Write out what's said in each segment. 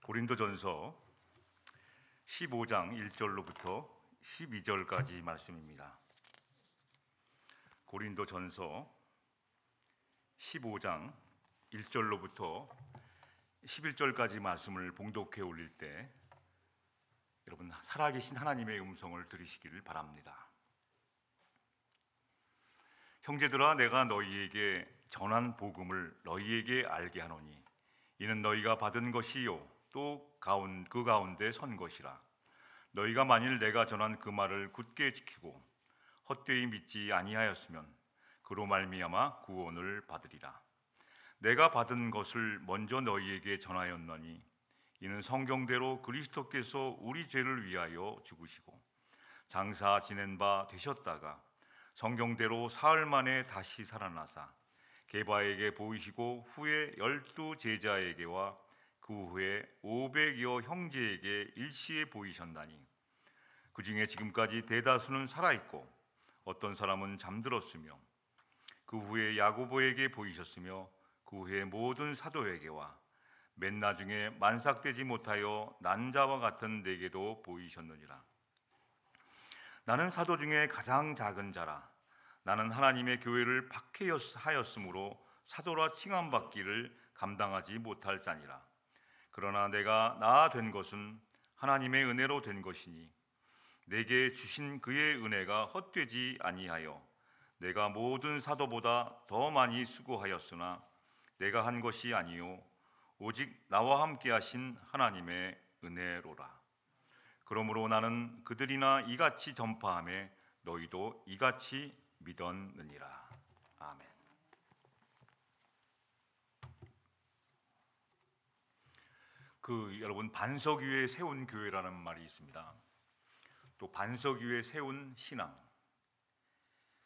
고린도전서 15장 1절로부터 12절까지 말씀입니다. 고린도전서 15장 1절로부터 11절까지 말씀을 봉독해 올릴 때 여러분 살아계신 하나님의 음성을 들으시기를 바랍니다. 형제들아, 내가 너희에게 전한 복음을 너희에게 알게 하노니 이는 너희가 받은 것이요 또 그 가운데 선 것이라. 너희가 만일 내가 전한 그 말을 굳게 지키고 헛되이 믿지 아니하였으면 그로 말미암아 구원을 받으리라. 내가 받은 것을 먼저 너희에게 전하였노니 이는 성경대로 그리스도께서 우리 죄를 위하여 죽으시고 장사 지낸 바 되셨다가 성경대로 사흘 만에 다시 살아나사 게바에게 보이시고 후에 12 제자에게와 그 후에 500여 형제에게 일시에 보이셨나니 그 중에 지금까지 대다수는 살아있고 어떤 사람은 잠들었으며 그 후에 야고보에게 보이셨으며 그 후에 모든 사도에게와 맨 나중에 만삭되지 못하여 난 자와 같은 내게도 보이셨느니라. 나는 사도 중에 가장 작은 자라. 나는 하나님의 교회를 박해하였으므로 사도라 칭함받기를 감당하지 못할 자니라. 그러나 내가 나 된 것은 하나님의 은혜로 된 것이니 내게 주신 그의 은혜가 헛되지 아니하여 내가 모든 사도보다 더 많이 수고하였으나 내가 한 것이 아니요 오직 나와 함께 하신 하나님의 은혜로라. 그러므로 나는 그들이나 이같이 전파하며 너희도 이같이 믿었느니라. 아멘. 여러분 반석 위에 세운 교회라는 말이 있습니다. 또 반석 위에 세운 신앙.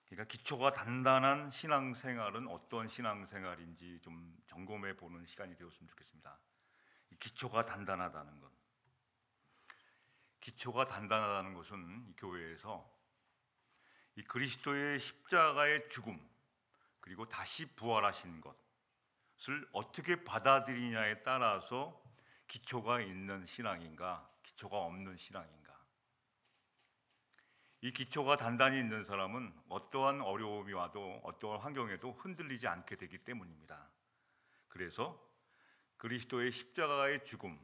그러니까 기초가 단단한 신앙생활은 어떤 신앙생활인지 좀 점검해 보는 시간이 되었으면 좋겠습니다. 기초가 단단하다는 것. 기초가 단단하다는 것은 이 교회에서 이 그리스도의 십자가의 죽음 그리고 다시 부활하신 것을 어떻게 받아들이냐에 따라서 기초가 있는 신앙인가, 기초가 없는 신앙인가. 이 기초가 단단히 있는 사람은 어떠한 어려움이 와도 어떠한 환경에도 흔들리지 않게 되기 때문입니다. 그래서 그리스도의 십자가의 죽음,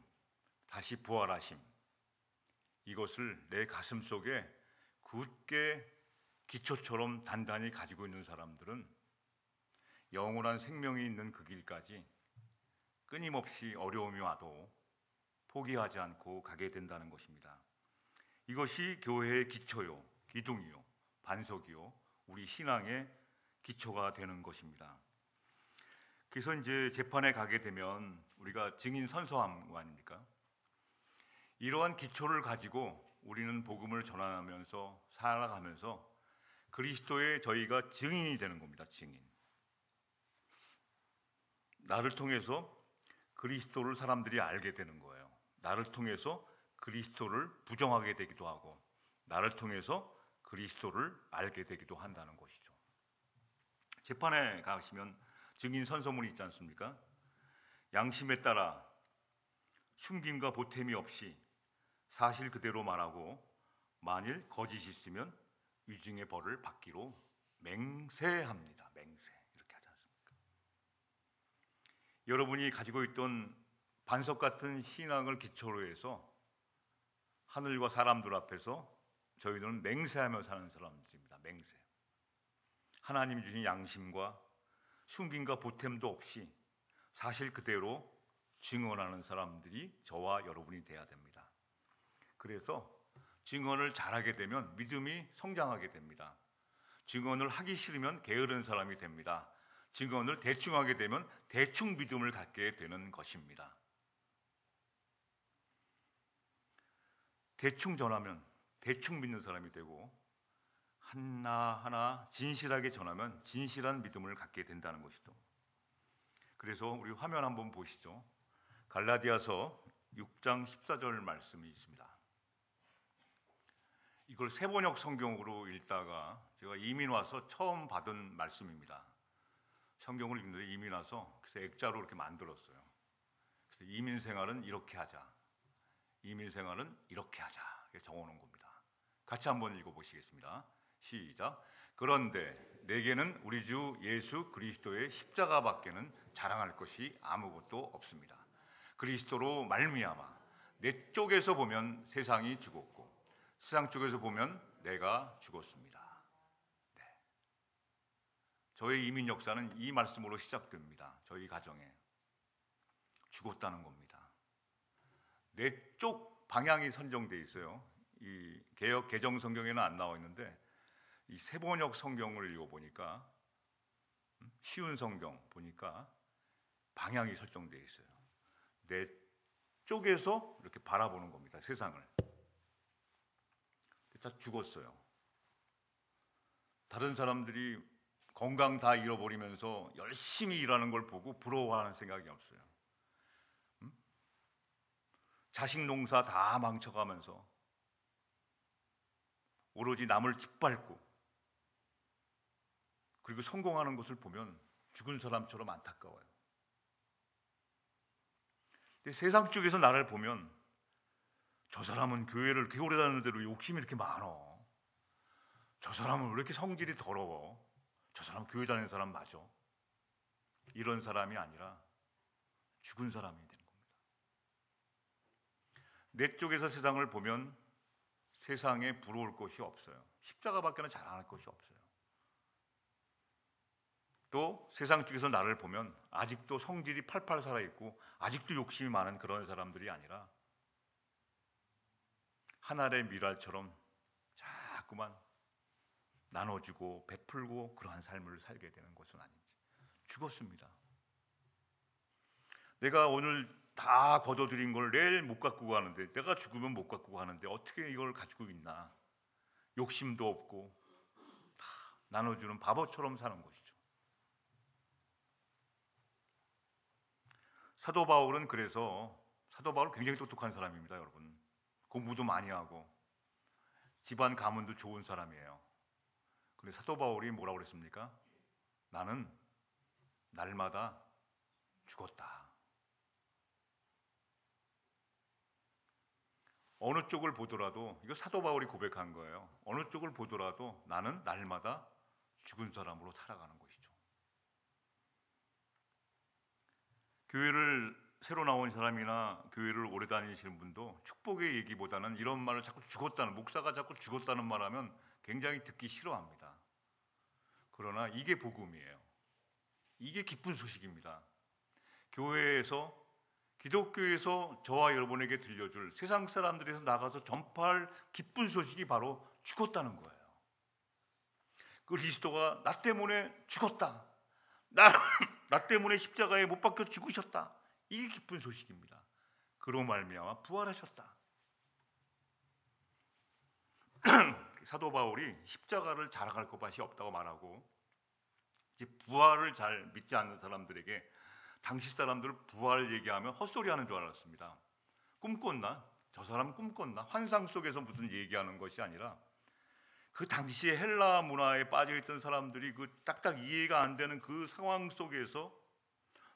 다시 부활하심, 이것을 내 가슴 속에 굳게 기초처럼 단단히 가지고 있는 사람들은 영원한 생명이 있는 그 길까지 끊임없이 어려움이 와도 포기하지 않고 가게 된다는 것입니다. 이것이 교회의 기초요, 기둥이요, 반석이요, 우리 신앙의 기초가 되는 것입니다. 그래서 이제 재판에 가게 되면 우리가 증인 선서함 거 아닙니까? 이러한 기초를 가지고 우리는 복음을 전하면서 살아가면서 그리스도의 저희가 증인이 되는 겁니다. 증인. 나를 통해서 그리스도를 사람들이 알게 되는 거예요. 나를 통해서 그리스도를 부정하게 되기도 하고 나를 통해서 그리스도를 알게 되기도 한다는 것이죠. 재판에 가시면 증인 선서문이 있지 않습니까? 양심에 따라 숨김과 보탬이 없이 사실 그대로 말하고 만일 거짓이 있으면 위증의 벌을 받기로 맹세합니다. 맹세. 이렇게 하지 않습니까? 여러분이 가지고 있던 반석 같은 신앙을 기초로 해서 하늘과 사람들 앞에서 저희들은 맹세하며 사는 사람들입니다. 맹세. 하나님이 주신 양심과 숨김과 보탬도 없이 사실 그대로 증언하는 사람들이 저와 여러분이 돼야 됩니다. 그래서 증언을 잘하게 되면 믿음이 성장하게 됩니다. 증언을 하기 싫으면 게으른 사람이 됩니다. 증언을 대충 하게 되면 대충 믿음을 갖게 되는 것입니다. 대충 전하면 대충 믿는 사람이 되고 하나하나 진실하게 전하면 진실한 믿음을 갖게 된다는 것이죠. 그래서 우리 화면 한번 보시죠. 갈라디아서 6장 14절 말씀이 있습니다. 이걸 세번역 성경으로 읽다가 제가 이민 와서 처음 받은 말씀입니다. 성경을 읽는데 이민 와서 그래서 액자로 이렇게 만들었어요. 그래서 그래서 이민 생활은 이렇게 하자, 이민 생활은 이렇게 하자 이렇게 적어놓은 겁니다. 같이 한번 읽어보시겠습니다. 시작. 그런데 내게는 우리 주 예수 그리스도의 십자가밖에는 자랑할 것이 아무것도 없습니다. 그리스도로 말미암아 내 쪽에서 보면 세상이 죽었고 세상 쪽에서 보면 내가 죽었습니다. 네. 저의 이민 역사는 이 말씀으로 시작됩니다. 저희 가정에 죽었다는 겁니다. 내 쪽 방향이 선정돼 있어요. 이 개역 개정 성경에는 안 나와 있는데 이 세번역 성경을 읽어보니까 쉬운 성경 보니까 방향이 설정돼 있어요. 내 쪽에서 이렇게 바라보는 겁니다. 세상을. 다 죽었어요. 다른 사람들이 건강 다 잃어버리면서 열심히 일하는 걸 보고 부러워하는 생각이 없어요. 자식 농사 다 망쳐가면서 오로지 남을 짓밟고 그리고 성공하는 것을 보면 죽은 사람처럼 안타까워요. 근데 세상 쪽에서 나를 보면 저 사람은 교회를 이렇게 오래 다니는 대로 욕심이 이렇게 많어. 저 사람은 왜 이렇게 성질이 더러워. 저 사람 교회 다니는 사람 맞아. 이런 사람이 아니라 죽은 사람이 되는 겁니다. 내 쪽에서 세상을 보면 세상에 부러울 것이 없어요. 십자가밖에는 자랑할 것이 없어요. 또 세상 쪽에서 나를 보면 아직도 성질이 팔팔 살아있고 아직도 욕심이 많은 그런 사람들이 아니라 하늘의 미랄처럼 자꾸만 나눠주고 베풀고 그러한 삶을 살게 되는 것은 아닌지. 죽었습니다. 내가 오늘 다 거둬들인 걸 내일 못 갖고 가는데, 내가 죽으면 못 갖고 가는데 어떻게 이걸 가지고 있나. 욕심도 없고 다 나눠주는 바보처럼 사는 것이죠. 사도 바울은 그래서 사도 바울 굉장히 똑똑한 사람입니다. 여러분, 공부도 많이 하고 집안 가문도 좋은 사람이에요. 근데 사도 바울이 뭐라고 그랬습니까? 나는 날마다 죽었다. 어느 쪽을 보더라도, 이거 사도 바울이 고백한 거예요. 어느 쪽을 보더라도 나는 날마다 죽은 사람으로 살아가는 것이죠. 교회를 새로 나온 사람이나 교회를 오래 다니시는 분도 축복의 얘기보다는 이런 말을 자꾸 죽었다는, 목사가 자꾸 죽었다는 말하면 굉장히 듣기 싫어합니다. 그러나 이게 복음이에요. 이게 기쁜 소식입니다. 교회에서, 기독교에서 저와 여러분에게 들려줄, 세상 사람들에서 나가서 전파할 기쁜 소식이 바로 죽었다는 거예요. 그리스도가 나 때문에 죽었다. 나 때문에 십자가에 못 박혀 죽으셨다. 이게 기쁜 소식입니다. 그로 말미암아 부활하셨다. 사도 바울이 십자가를 자랑할 것이 없다고 말하고, 이제 부활을 잘 믿지 않는 사람들에게 당시 사람들 부활 얘기하면 헛소리하는 줄 알았습니다. 꿈꿨나? 저 사람 꿈꿨나? 환상 속에서 무슨 얘기하는 것이 아니라 그 당시에 헬라 문화에 빠져있던 사람들이 그 딱딱 이해가 안 되는 그 상황 속에서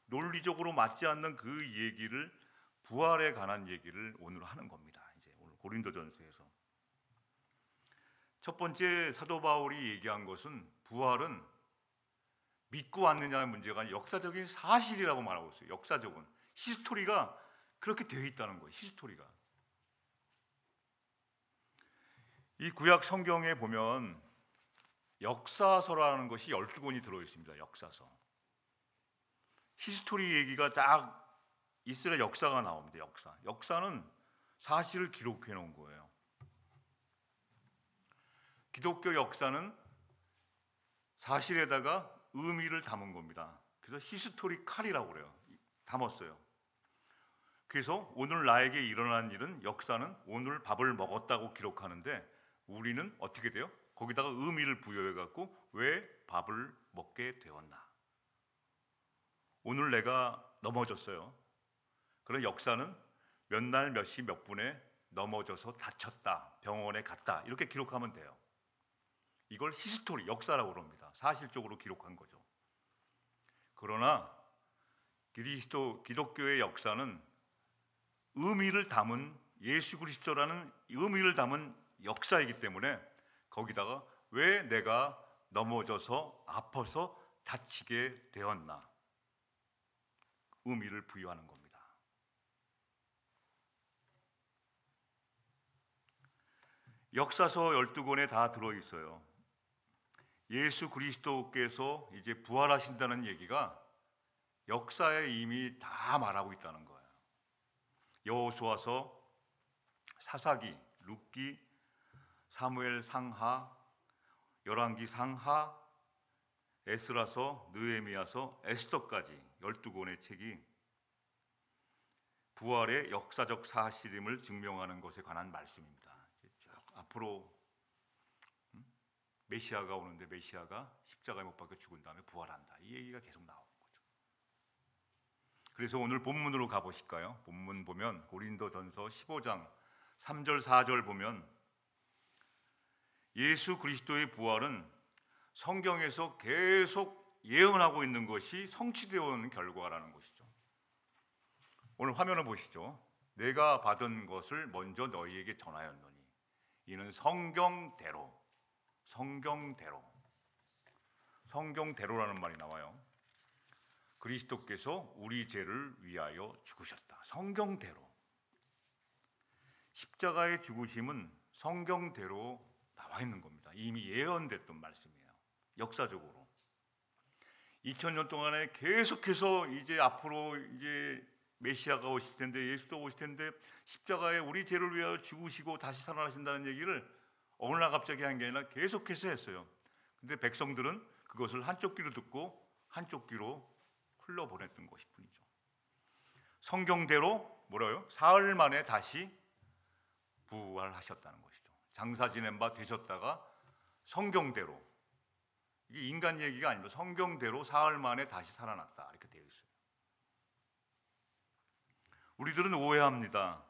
논리적으로 맞지 않는 그 얘기를, 부활에 관한 얘기를 오늘 하는 겁니다. 이제 오늘 고린도전서에서 첫 번째 사도 바울이 얘기한 것은, 부활은 믿고 않느냐의 문제가 아니라 역사적인 사실이라고 말하고 있어요. 역사적인 히스토리가 그렇게 되어 있다는 거예요. 히스토리가. 이 구약 성경에 보면 역사서라는 것이 12권이 들어있습니다. 역사서. 히스토리 얘기가 딱 있어야 역사가 나옵니다. 역사는 사실을 기록해 놓은 거예요. 기독교 역사는 사실에다가 의미를 담은 겁니다. 그래서 히스토리칼이라고 그래요. 담았어요. 그래서 오늘 나에게 일어난 일은, 역사는 오늘 밥을 먹었다고 기록하는데 우리는 어떻게 돼요? 거기다가 의미를 부여해 갖고 왜 밥을 먹게 되었나? 오늘 내가 넘어졌어요. 그런 역사는 몇 날 몇 시 몇 분에 넘어져서 다쳤다, 병원에 갔다, 이렇게 기록하면 돼요. 이걸 히스토리, 역사라고 그럽니다. 사실적으로 기록한 거죠. 그러나 기독교의 역사는 의미를 담은 예수 그리스도라는 의미를 담은 역사이기 때문에 거기다가 왜 내가 넘어져서 아파서 다치게 되었나 의미를 부여하는 겁니다. 역사서 12권에 다 들어있어요. 예수 그리스도께서 이제 부활하신다는 얘기가 역사에 이미 다 말하고 있다는 거예요. 여호수아서, 사사기, 룻기, 사무엘 상하, 열왕기 상하, 에스라서, 느헤미야서, 에스더까지 12권의 책이 부활의 역사적 사실임을 증명하는 것에 관한 말씀입니다. 앞으로 메시아가 오는데 메시아가 십자가에 못 박혀 죽은 다음에 부활한다. 이 얘기가 계속 나오는 거죠. 그래서 오늘 본문으로 가보실까요? 본문 보면 고린도전서 15장 3절 4절 보면 예수 그리스도의 부활은 성경에서 계속 예언하고 있는 것이 성취되어 오는 결과라는 것이죠. 오늘 화면을 보시죠. 내가 받은 것을 먼저 너희에게 전하였노니 이는 성경대로라는 말이 나와요. 그리스도께서 우리 죄를 위하여 죽으셨다. 성경대로. 십자가의 죽으심은 성경대로 나와 있는 겁니다. 이미 예언됐던 말씀이에요. 역사적으로 2000년 동안에 계속해서 이제 앞으로 이제 메시아가 오실 텐데 예수도 오실 텐데 십자가에 우리 죄를 위하여 죽으시고 다시 살아나신다는 얘기를 어느 날 갑자기 한 게 아니라 계속해서 했어요. 근데 백성들은 그것을 한쪽 귀로 듣고 한쪽 귀로 흘러보냈던 것일 뿐이죠. 성경대로 뭐라요? 사흘 만에 다시 부활하셨다는 것이죠. 장사 지낸 바 되셨다가 성경대로, 이게 인간 얘기가 아니고 성경대로 사흘 만에 다시 살아났다 이렇게 되어 있어요. 우리들은 오해합니다.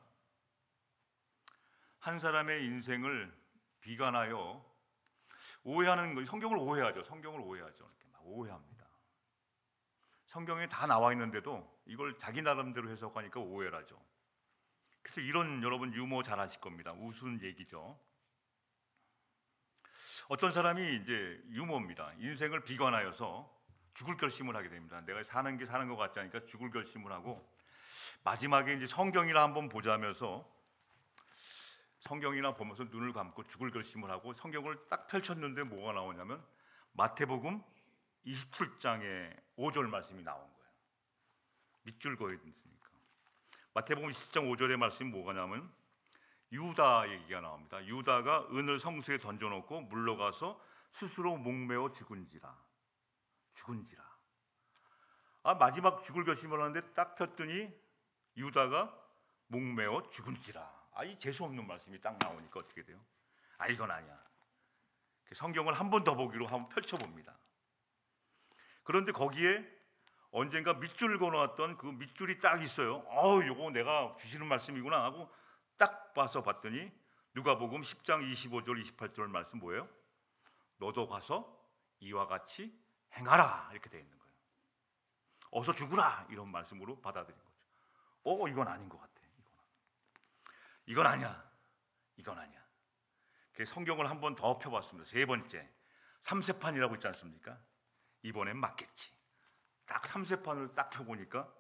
한 사람의 인생을 비관하여 오해하는 거, 성경을 오해하죠. 이렇게 막 오해합니다. 성경에 다 나와 있는데도 이걸 자기 나름대로 해석하니까 오해를 하죠. 그래서 이런 여러분 유머 잘 하실 겁니다. 우스운 얘기죠. 어떤 사람이 이제 유머입니다. 인생을 비관하여서 죽을 결심을 하게 됩니다. 내가 사는 게 사는 것 같지 않으니까 죽을 결심을 하고 마지막에 이제 성경이나 한번 보자면서 성경이나 보면서 눈을 감고 죽을 결심을 하고 성경을 딱 펼쳤는데 뭐가 나오냐면 마태복음 27장에 5절 말씀이 나온 거예요. 밑줄 그어야 됐으니까. 마태복음 27장 5절의 말씀이 뭐가냐면 유다 얘기가 나옵니다. 유다가 은을 성수에 던져놓고 물러가서 스스로 목매어 죽은지라. 마지막 죽을 결심을 하는데 딱 폈더니 유다가 목매어 죽은지라. 이 재수없는 말씀이 딱 나오니까 어떻게 돼요? 이건 아니야. 성경을 한 번 더 보기로 한번 펼쳐봅니다. 그런데 거기에 언젠가 밑줄 그어놨던 그 밑줄이 딱 있어요. 이거 내가 주시는 말씀이구나 하고 딱 봐서 봤더니 누가복음 10장 25절 28절 말씀 뭐예요? 너도 가서 이와 같이 행하라 이렇게 되어 있는 거예요. 어서 죽으라 이런 말씀으로 받아들인 거죠. 이건 아닌 것 같아. 이건 아니야. 그래서 성경을 한 번 더 펴봤습니다. 세 번째 3세판이라고 있지 않습니까? 이번엔 맞겠지. 딱 3세판을 딱 펴보니까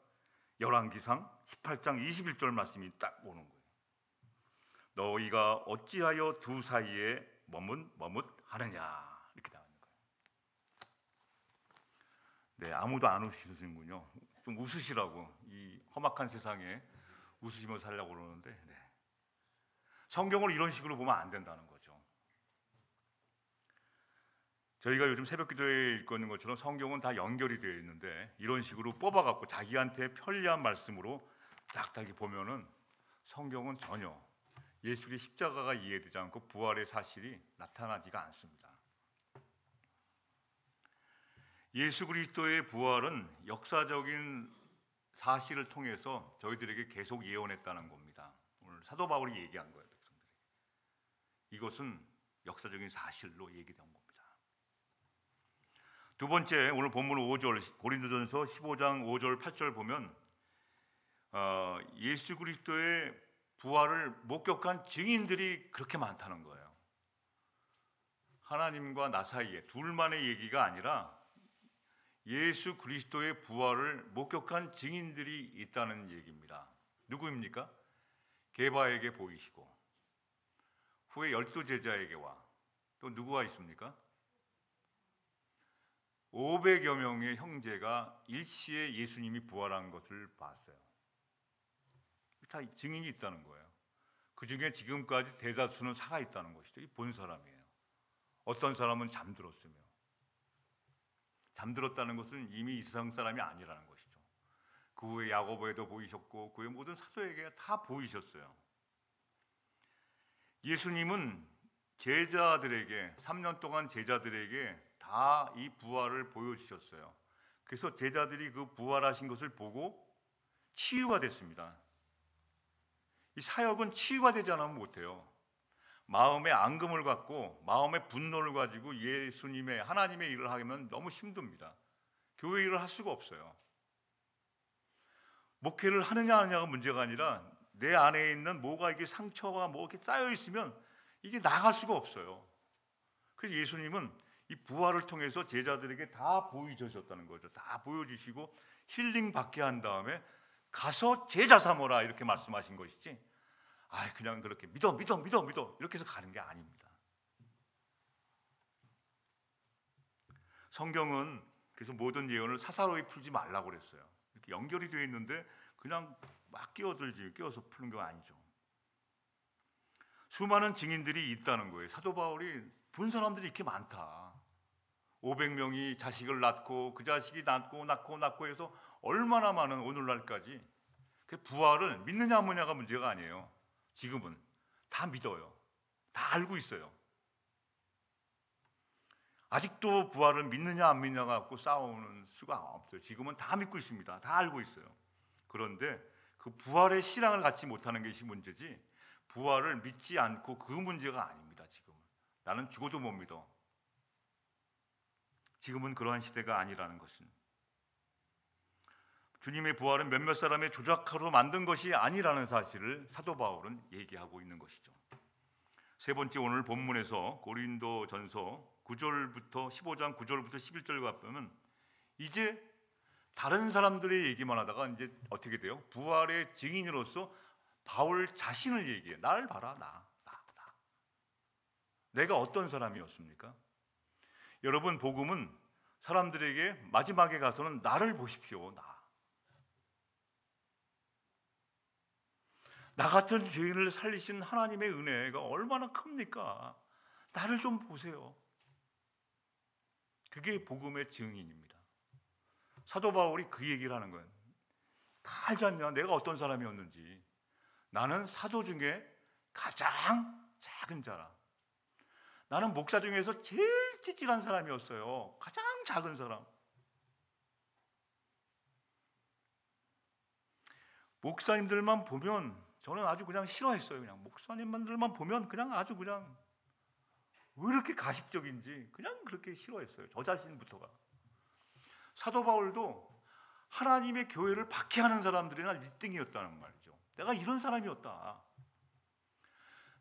열왕기상 18장 21절 말씀이 딱 오는 거예요. 너희가 어찌하여 두 사이에 머뭇하느냐 이렇게 나오는 거예요. 네, 아무도 안 웃으시는군요. 좀 웃으시라고. 이 험악한 세상에 웃으시면서 살려고 그러는데 네. 성경을 이런 식으로 보면 안 된다는 거죠. 저희가 요즘 새벽기도에 읽고 있는 것처럼 성경은 다 연결이 되어 있는데 이런 식으로 뽑아갖고 자기한테 편리한 말씀으로 딱딱이 보면은 성경은 전혀 예수의 십자가가 이해되지 않고 부활의 사실이 나타나지가 않습니다. 예수 그리스도의 부활은 역사적인 사실을 통해서 저희들에게 계속 예언했다는 겁니다. 오늘 사도 바울이 얘기한 거예요. 백성들에게. 이것은 역사적인 사실로 얘기된 겁니다. 두 번째, 오늘 본문 5절 고린도전서 15장 5절 8절 보면 예수 그리스도의 부활을 목격한 증인들이 그렇게 많다는 거예요. 하나님과 나 사이에 둘만의 얘기가 아니라 예수 그리스도의 부활을 목격한 증인들이 있다는 얘기입니다. 누구입니까? 게바에게 보이시고 후에 12제자에게와 또 누구가 있습니까? 500여 명의 형제가 일시에 예수님이 부활한 것을 봤어요. 다 증인이 있다는 거예요. 그 중에 지금까지 대다수는 살아있다는 것이죠. 이 본 사람이에요. 어떤 사람은 잠들었으며, 잠들었다는 것은 이미 이 세상 사람이 아니라는 것이죠. 그 후에 야고보에도 보이셨고 그의 모든 사도에게 다 보이셨어요. 예수님은 제자들에게 3년 동안 제자들에게 다 이 부활을 보여주셨어요. 그래서 제자들이 그 부활하신 것을 보고 치유가 됐습니다. 이 사역은 치유가 되지 않으면 못해요. 마음의 앙금을 갖고 마음의 분노를 가지고 예수님의 하나님의 일을 하면 너무 힘듭니다. 교회 일을 할 수가 없어요. 목회를 하느냐 안 하느냐가 문제가 아니라 내 안에 있는 뭐가 이게 상처가 뭐 이렇게 쌓여 있으면 이게 나갈 수가 없어요. 그래서 예수님은 이 부활을 통해서 제자들에게 다 보여주셨다는 거죠. 다 보여주시고 힐링 받게 한 다음에 가서 제자 삼으라 이렇게 말씀하신 것이지, 그냥 그렇게 믿어 이렇게 해서 가는 게 아닙니다. 성경은 그래서 모든 예언을 사사로이 풀지 말라고 그랬어요. 이렇게 연결이 되어 있는데 그냥 막 끼어서 푸는 게 아니죠. 수많은 증인들이 있다는 거예요. 사도 바울이 본 사람들이 이렇게 많다. 500명이 자식을 낳고 그 자식이 낳고 해서 얼마나 많은 오늘날까지 그 부활을 믿느냐 안 믿느냐가 문제가 아니에요. 지금은 다 믿어요. 다 알고 있어요. 아직도 부활을 믿느냐 안 믿느냐 갖고 싸우는 수가 없어요. 지금은 다 믿고 있습니다. 다 알고 있어요. 그런데 그 부활의 실황을 갖지 못하는 것이 문제지, 부활을 믿지 않고 그 문제가 아닙니다. 지금은 나는 죽어도 못 믿어. 지금은 그러한 시대가 아니라는 것은, 주님의 부활은 몇몇 사람의 조작하로 만든 것이 아니라는 사실을 사도 바울은 얘기하고 있는 것이죠. 세 번째, 오늘 본문에서 고린도전서 9절부터 15장 9절부터 11절 보면 이제 다른 사람들의 얘기만 하다가 이제 어떻게 돼요? 부활의 증인으로서 바울 자신을 얘기해. 나를 봐라, 나. 내가 어떤 사람이었습니까? 여러분, 복음은 사람들에게 마지막에 가서는 나를 보십시오. 나 같은 죄인을 살리신 하나님의 은혜가 얼마나 큽니까? 나를 좀 보세요. 그게 복음의 증인입니다. 사도 바울이 그 얘기를 하는 거예요. 다 알지 않냐? 내가 어떤 사람이었는지. 나는 사도 중에 가장 작은 자라. 나는 목사 중에서 제일 찌질한 사람이었어요. 가장 작은 사람. 목사님들만 보면 저는 아주 그냥 싫어했어요. 그냥 목사님들만 보면 그냥 아주 그냥 왜 이렇게 가식적인지 그냥 그렇게 싫어했어요. 저 자신부터가. 사도 바울도 하나님의 교회를 박해하는 사람들이나 1등이었다는 말이죠. 내가 이런 사람이었다.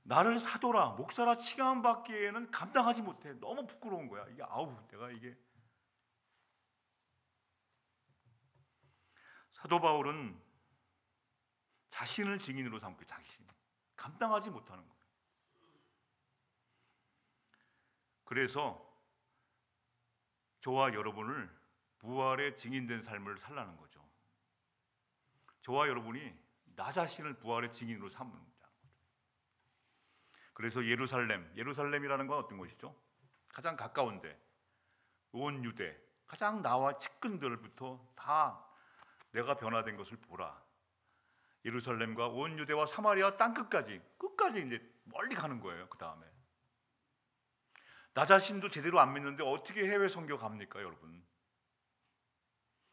나를 사도라 목사라 칭함받기에는 감당하지 못해. 너무 부끄러운 거야. 이게 내가 이게. 사도 바울은 자신을 증인으로 삼고 자신 감당하지 못하는 거예요. 그래서 저와 여러분을 부활의 증인된 삶을 살라는 거죠. 저와 여러분이 나 자신을 부활의 증인으로 삼는 거죠. 그래서 예루살렘이라는 건 어떤 곳이죠? 가장 가까운데 온 유대, 가장 나와 측근들부터 다 내가 변화된 것을 보라. 예루살렘과 온 유대와 사마리아 땅끝까지 이제 멀리 가는 거예요. 그 다음에 나 자신도 제대로 안 믿는데 어떻게 해외 선교 갑니까, 여러분?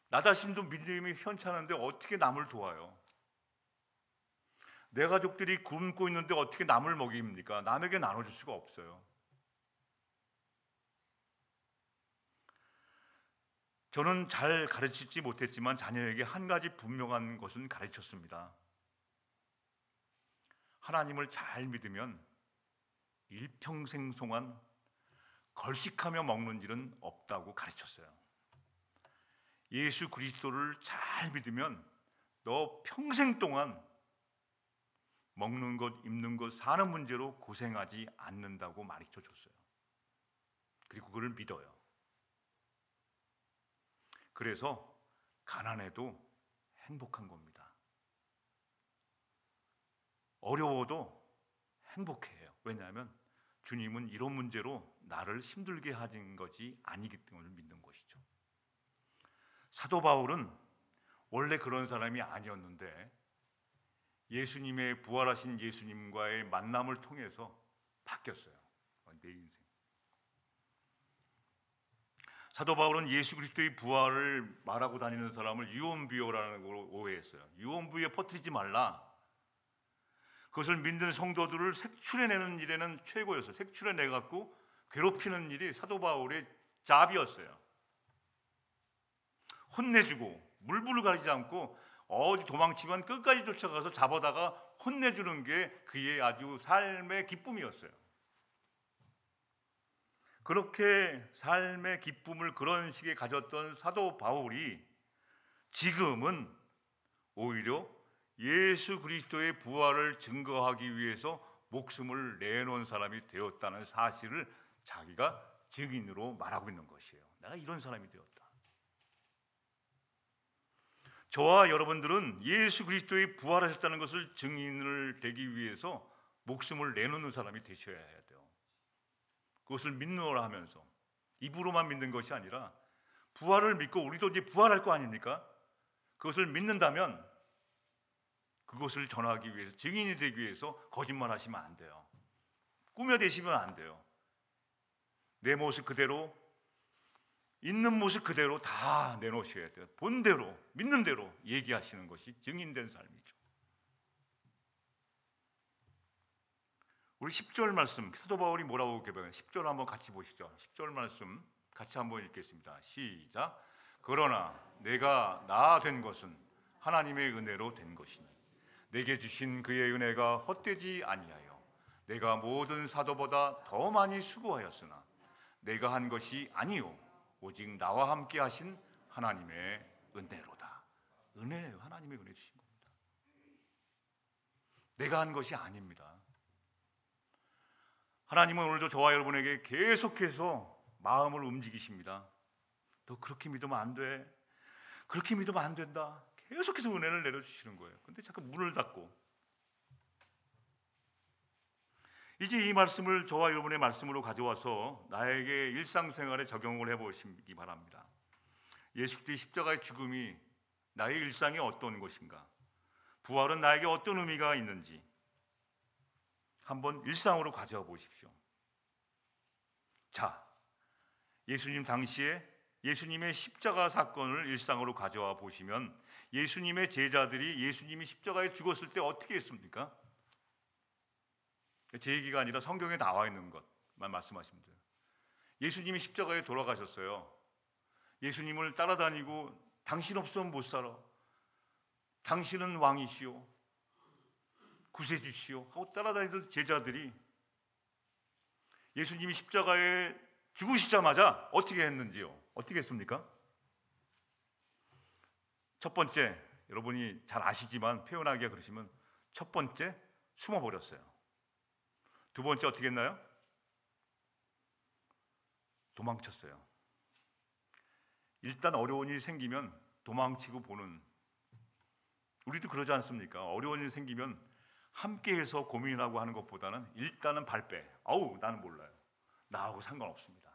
나 자신도 믿음이 현찮은데 어떻게 남을 도와요? 내 가족들이 굶고 있는데 어떻게 남을 먹입니까? 남에게 나눠줄 수가 없어요. 저는 잘 가르치지 못했지만 자녀에게 한 가지 분명한 것은 가르쳤습니다. 하나님을 잘 믿으면 일평생 동안 걸식하며 먹는 일은 없다고 가르쳤어요. 예수 그리스도를 잘 믿으면 너 평생 동안 먹는 것, 입는 것, 사는 문제로 고생하지 않는다고 가르쳐 줬어요. 그리고 그걸 믿어요. 그래서 가난해도 행복한 겁니다. 어려워도 행복해요. 왜냐하면 주님은 이런 문제로 나를 힘들게 하신 것이 아니기 때문에 믿는 것이죠. 사도 바울은 원래 그런 사람이 아니었는데 예수님의 부활하신 예수님과의 만남을 통해서 바뀌었어요. 내 인생. 사도 바울은 예수 그리스도의 부활을 말하고 다니는 사람을 유언비어라는 걸로 오해했어요. 유언비어 퍼뜨리지 말라. 그것을 믿는 성도들을 색출해내는 일에는 최고였어요. 색출해내갖고 괴롭히는 일이 사도 바울의 잡이었어요. 혼내주고 물불을 가리지 않고 어디 도망치면 끝까지 쫓아가서 잡아다가 혼내주는 게 그의 아주 삶의 기쁨이었어요. 그렇게 삶의 기쁨을 그런 식의 가졌던 사도 바울이 지금은 오히려 예수 그리스도의 부활을 증거하기 위해서 목숨을 내놓은 사람이 되었다는 사실을 자기가 증인으로 말하고 있는 것이에요. 내가 이런 사람이 되었다. 저와 여러분들은 예수 그리스도의 부활하셨다는 것을 증인을 되기 위해서 목숨을 내놓는 사람이 되셔야 돼요. 그것을 믿노라 하면서 입으로만 믿는 것이 아니라 부활을 믿고 우리도 이제 부활할 거 아닙니까? 그것을 믿는다면 그것을 전하기 위해서, 증인이 되기 위해서 거짓말하시면 안 돼요. 꾸며대시면 안 돼요. 내 모습 그대로, 있는 모습 그대로 다 내놓으셔야 돼요. 본대로, 믿는 대로 얘기하시는 것이 증인된 삶이죠. 우리 10절 말씀, 사도 바울이 뭐라고 개방해요? 10절 한번 같이 보시죠. 10절 말씀 같이 한번 읽겠습니다. 시작. 그러나 내가 나 된 것은 하나님의 은혜로 된 것이니 내게 주신 그의 은혜가 헛되지 아니하여 내가 모든 사도보다 더 많이 수고하였으나 내가 한 것이 아니요 오직 나와 함께 하신 하나님의 은혜로다. 은혜예요. 하나님의 은혜 주신 겁니다. 내가 한 것이 아닙니다. 하나님은 오늘도 저와 여러분에게 계속해서 마음을 움직이십니다. 너 그렇게 믿으면 안 돼. 그렇게 믿으면 안 된다. 계속해서 은혜를 내려주시는 거예요. 근데 자꾸 문을 닫고. 이제 이 말씀을 저와 여러분의 말씀으로 가져와서 나에게 일상생활에 적용을 해보시기 바랍니다. 예수 그리스도의 십자가의 죽음이 나의 일상에 어떤 것인가, 부활은 나에게 어떤 의미가 있는지 한번 일상으로 가져와 보십시오. 자, 예수님 당시에 예수님의 십자가 사건을 일상으로 가져와 보시면 예수님의 제자들이 예수님이 십자가에 죽었을 때 어떻게 했습니까? 제 얘기가 아니라 성경에 나와 있는 것만 말씀하시면 돼요. 예수님이 십자가에 돌아가셨어요. 예수님을 따라다니고 당신 없으면 못 살아. 당신은 왕이시오. 구세주시오. 하고 따라다니던 제자들이 예수님이 십자가에 죽으시자마자 어떻게 했는지요? 어떻게 했습니까? 첫 번째, 여러분이 잘 아시지만 표현하기가 그러시면 첫 번째 숨어버렸어요. 두 번째 어떻게 했나요? 도망쳤어요. 일단 어려운 일이 생기면 도망치고 보는, 우리도 그러지 않습니까? 어려운 일이 생기면 함께해서 고민하고 하는 것보다는 일단은 발빼. 아우 나는 몰라요. 나하고 상관없습니다.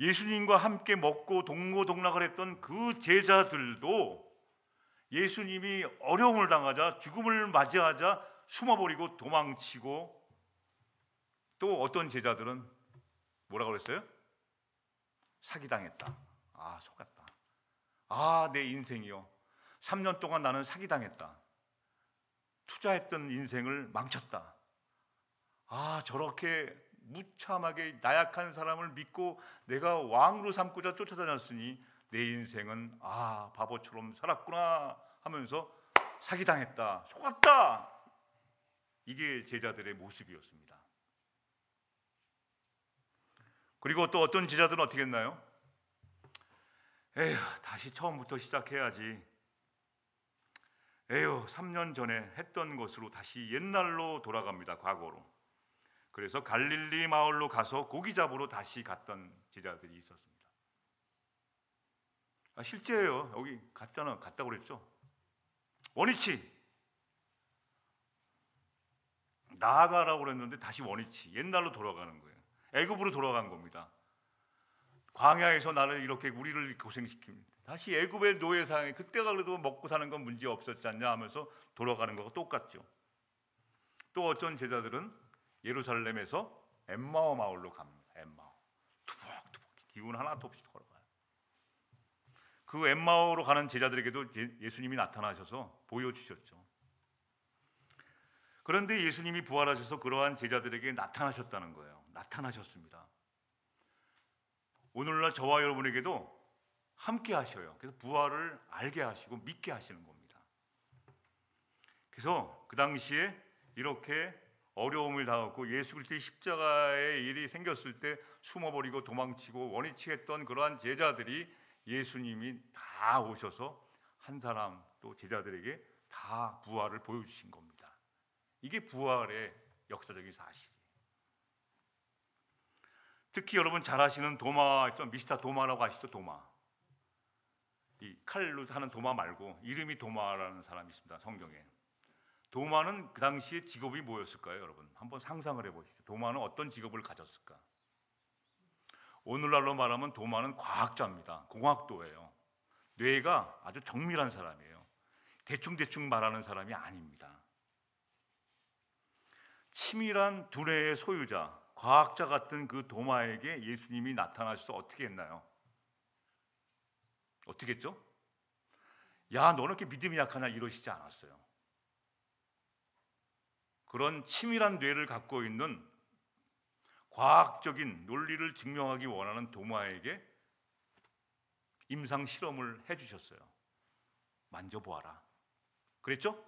예수님과 함께 먹고 동고동락을 했던 그 제자들도 예수님이 어려움을 당하자, 죽음을 맞이하자 숨어버리고 도망치고, 또 어떤 제자들은 뭐라고 그랬어요? 사기당했다. 아, 속았다. 아, 내 인생이요. 3년 동안 나는 사기당했다. 투자했던 인생을 망쳤다. 아, 저렇게 무참하게 나약한 사람을 믿고 내가 왕으로 삼고자 쫓아다녔으니 내 인생은 바보처럼 살았구나 하면서 사기당했다, 속았다. 이게 제자들의 모습이었습니다. 그리고 또 어떤 제자들은 어떻게 했나요? 에휴, 다시 처음부터 시작해야지. 에휴, 3년 전에 했던 것으로 다시 옛날로 돌아갑니다. 과거로. 그래서 갈릴리 마을로 가서 고기 잡으러 다시 갔던 제자들이 있었습니다. 실제예요. 여기 갔다고 그랬죠. 원위치 나아가라고 그랬는데 다시 원위치, 옛날로 돌아가는 거예요. 애굽으로 돌아간 겁니다. 광야에서 나를 이렇게 우리를 고생시킵니다. 다시 애굽의 노예상에, 그때가 그래도 먹고 사는 건 문제 없었지 않냐 하면서 돌아가는 거가 똑같죠. 또 어떤 제자들은 예루살렘에서 엠마오 마을로 갑니다. 엠마오, 투벅투벅 기운 하나도 없이 걸어가요. 그 엠마오로 가는 제자들에게도 예수님이 나타나셔서 보여주셨죠. 그런데 예수님이 부활하셔서 그러한 제자들에게 나타나셨다는 거예요. 나타나셨습니다. 오늘날 저와 여러분에게도 함께 하셔요. 그래서 부활을 알게 하시고 믿게 하시는 겁니다. 그래서 그 당시에 이렇게 어려움을 당하고 예수 그리스도의 십자가의 일이 생겼을 때 숨어버리고 도망치고 원위치했던 그러한 제자들이 예수님이 다 오셔서 한 사람 또 제자들에게 다 부활을 보여주신 겁니다. 이게 부활의 역사적인 사실이에요. 특히 여러분 잘 아시는 도마 있죠? 미스터 도마라고 아시죠? 도마. 이 칼로 하는 도마 말고 이름이 도마라는 사람이 있습니다. 성경에. 도마는 그 당시에 직업이 뭐였을까요? 여러분 한번 상상을 해보시죠. 도마는 어떤 직업을 가졌을까? 오늘날로 말하면 도마는 과학자입니다. 공학도예요. 뇌가 아주 정밀한 사람이에요. 대충대충 말하는 사람이 아닙니다. 치밀한 두뇌의 소유자, 과학자 같은 그 도마에게 예수님이 나타나셔서 어떻게 했나요? 어떻게 했죠? 야, 너는 이렇게 믿음이 약하냐 이러시지 않았어요. 그런 치밀한 뇌를 갖고 있는 과학적인 논리를 증명하기 원하는 도마에게 임상 실험을 해주셨어요. 만져보아라. 그랬죠?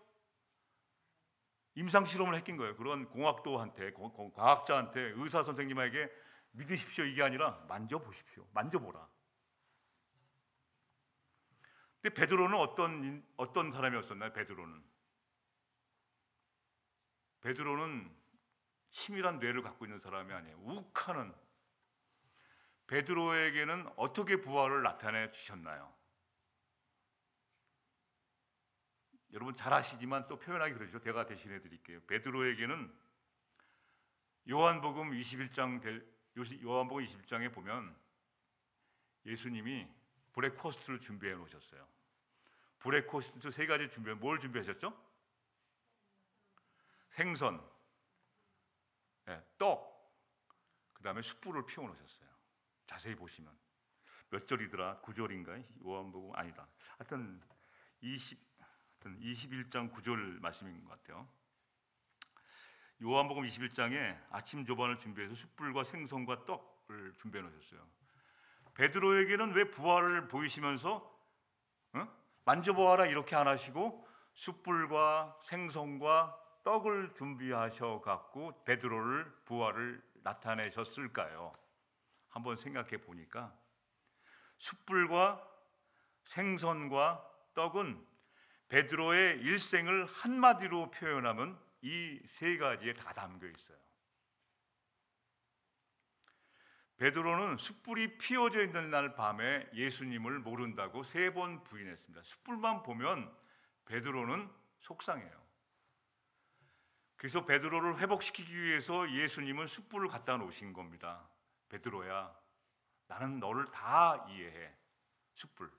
임상 실험을 했긴 거예요. 그런 공학도한테, 과학자한테, 의사 선생님에게 믿으십시오 이게 아니라 만져보십시오. 만져보라. 근데 베드로는 어떤 사람이었었나요? 베드로는 치밀한 뇌를 갖고 있는 사람이 아니에요. 욱하는. 베드로에게는 어떻게 부활을 나타내 주셨나요? 여러분 잘 아시지만 또 표현하기 그러죠. 제가 대신해 드릴게요. 베드로에게는 요한복음 21장에 보면 예수님이 브레코스트를 준비해 놓으셨어요. 브레코스트 세 가지 뭘 준비하셨죠? 생선, 떡, 그 다음에 숯불을 피워 놓으셨어요. 자세히 보시면 몇 절이더라? 9절인가? 요한복음 아니다. 하여튼 21장 9절 말씀인 것 같아요. 요한복음 21장에 아침 조반을 준비해서 숯불과 생선과 떡을 준비해 놓으셨어요. 베드로에게는 왜 부활을 보이시면서 만져보아라 이렇게 안 하시고 숯불과 생선과 떡을 준비하셔 갖고 베드로를 부활을 나타내셨을까요? 한번 생각해 보니까 숯불과 생선과 떡은 베드로의 일생을 한마디로 표현하면 이 세 가지에 다 담겨 있어요. 베드로는 숯불이 피워져 있는 날 밤에 예수님을 모른다고 3번 부인했습니다. 숯불만 보면 베드로는 속상해요. 그래서 베드로를 회복시키기 위해서 예수님은 숯불을 갖다 놓으신 겁니다. 베드로야, 나는 너를 다 이해해. 숯불.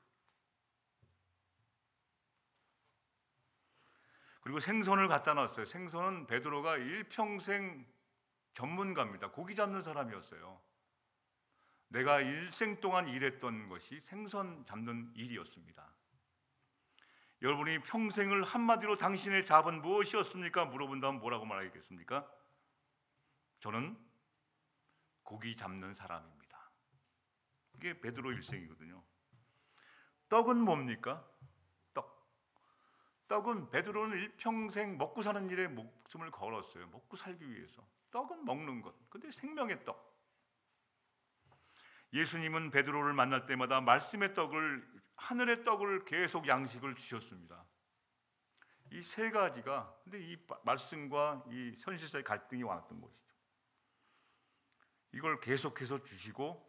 그리고 생선을 갖다 놨어요. 생선은 베드로가 일평생 전문가입니다. 고기 잡는 사람이었어요. 내가 일생 동안 일했던 것이 생선 잡는 일이었습니다. 여러분이 평생을 한마디로 당신의 잡은 무엇이었습니까? 물어본다면 뭐라고 말하겠습니까? 저는 고기 잡는 사람입니다. 이게 베드로 일생이거든요. 떡은 뭡니까? 떡은 베드로는 일평생 먹고 사는 일에 목숨을 걸었어요. 먹고 살기 위해서. 떡은 먹는 것. 근데 생명의 떡. 예수님은 베드로를 만날 때마다 말씀의 떡을, 하늘의 떡을 계속 양식을 주셨습니다. 이 세 가지가, 근데 이 말씀과 이 현실사의 갈등이 왔던 것이죠. 이걸 계속해서 주시고,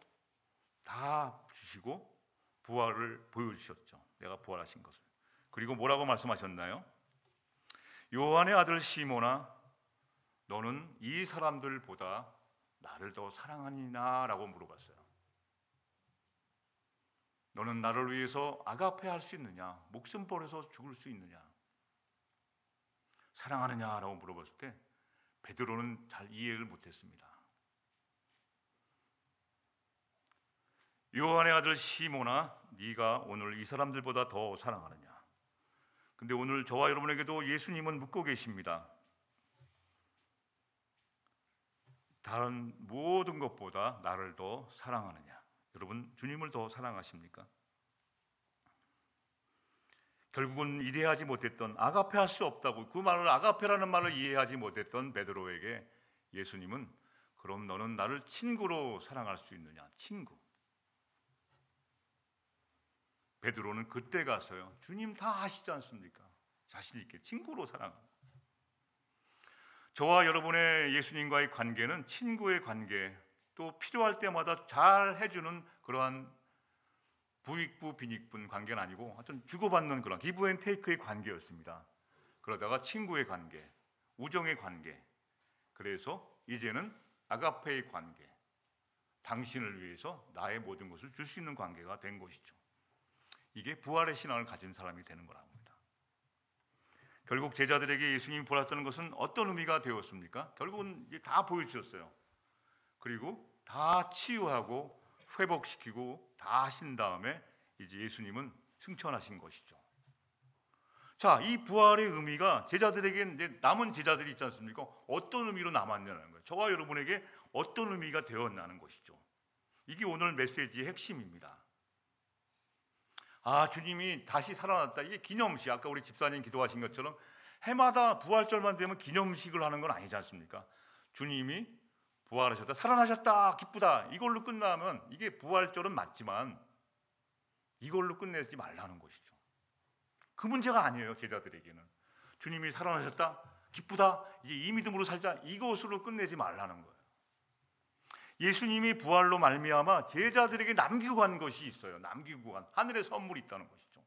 다 주시고 부활을 보여주셨죠. 내가 부활하신 것을. 그리고 뭐라고 말씀하셨나요? 요한의 아들 시몬아, 너는 이 사람들보다 나를 더 사랑하니나? 라고 물어봤어요. 너는 나를 위해서 아가페 할 수 있느냐? 목숨 버려서 죽을 수 있느냐? 사랑하느냐? 라고 물어봤을 때 베드로는 잘 이해를 못했습니다. 요한의 아들 시몬아, 네가 오늘 이 사람들보다 더 사랑하느냐? 근데 오늘 저와 여러분에게도 예수님은 묻고 계십니다. 다른 모든 것보다 나를 더 사랑하느냐? 여러분, 주님을 더 사랑하십니까? 결국은 이해하지 못했던, 아가페 할 수 없다고, 그 말을, 아가페라는 말을 이해하지 못했던 베드로에게 예수님은, 그럼 너는 나를 친구로 사랑할 수 있느냐? 친구. 베드로는 그때 가서요, 주님 다 아시지 않습니까? 자신 있게 친구로 사랑합니다. 저와 여러분의 예수님과의 관계는 친구의 관계, 또 필요할 때마다 잘 해주는 그러한 부익부 빈익분 관계는 아니고 하여튼 주고받는 그런 기브 앤 테이크의 관계였습니다. 그러다가 친구의 관계, 우정의 관계, 그래서 이제는 아가페의 관계, 당신을 위해서 나의 모든 것을 줄 수 있는 관계가 된 것이죠. 이게 부활의 신앙을 가진 사람이 되는 거랍니다. 결국 제자들에게 예수님이 부활했다는 것은 어떤 의미가 되었습니까? 결국은 이제 다 보여주셨어요. 그리고 다 치유하고 회복시키고 다 하신 다음에 이제 예수님은 승천하신 것이죠. 자, 이 부활의 의미가 제자들에게, 이제 남은 제자들이 있지 않습니까? 어떤 의미로 남았냐는 거예요. 저와 여러분에게 어떤 의미가 되었냐는 것이죠. 이게 오늘 메시지의 핵심입니다. 아, 주님이 다시 살아났다. 이게 기념식, 아까 우리 집사님 기도하신 것처럼 해마다 부활절만 되면 기념식을 하는 건 아니지 않습니까? 주님이 부활하셨다, 살아나셨다, 기쁘다, 이걸로 끝나면 이게 부활절은 맞지만 이걸로 끝내지 말라는 것이죠. 그 문제가 아니에요. 제자들에게는 주님이 살아나셨다, 기쁘다, 이제 이 믿음으로 살자, 이것으로 끝내지 말라는 거예요. 예수님이 부활로 말미암아 제자들에게 남기고 간 것이 있어요. 남기고 간 하늘의 선물이 있다는 것이죠.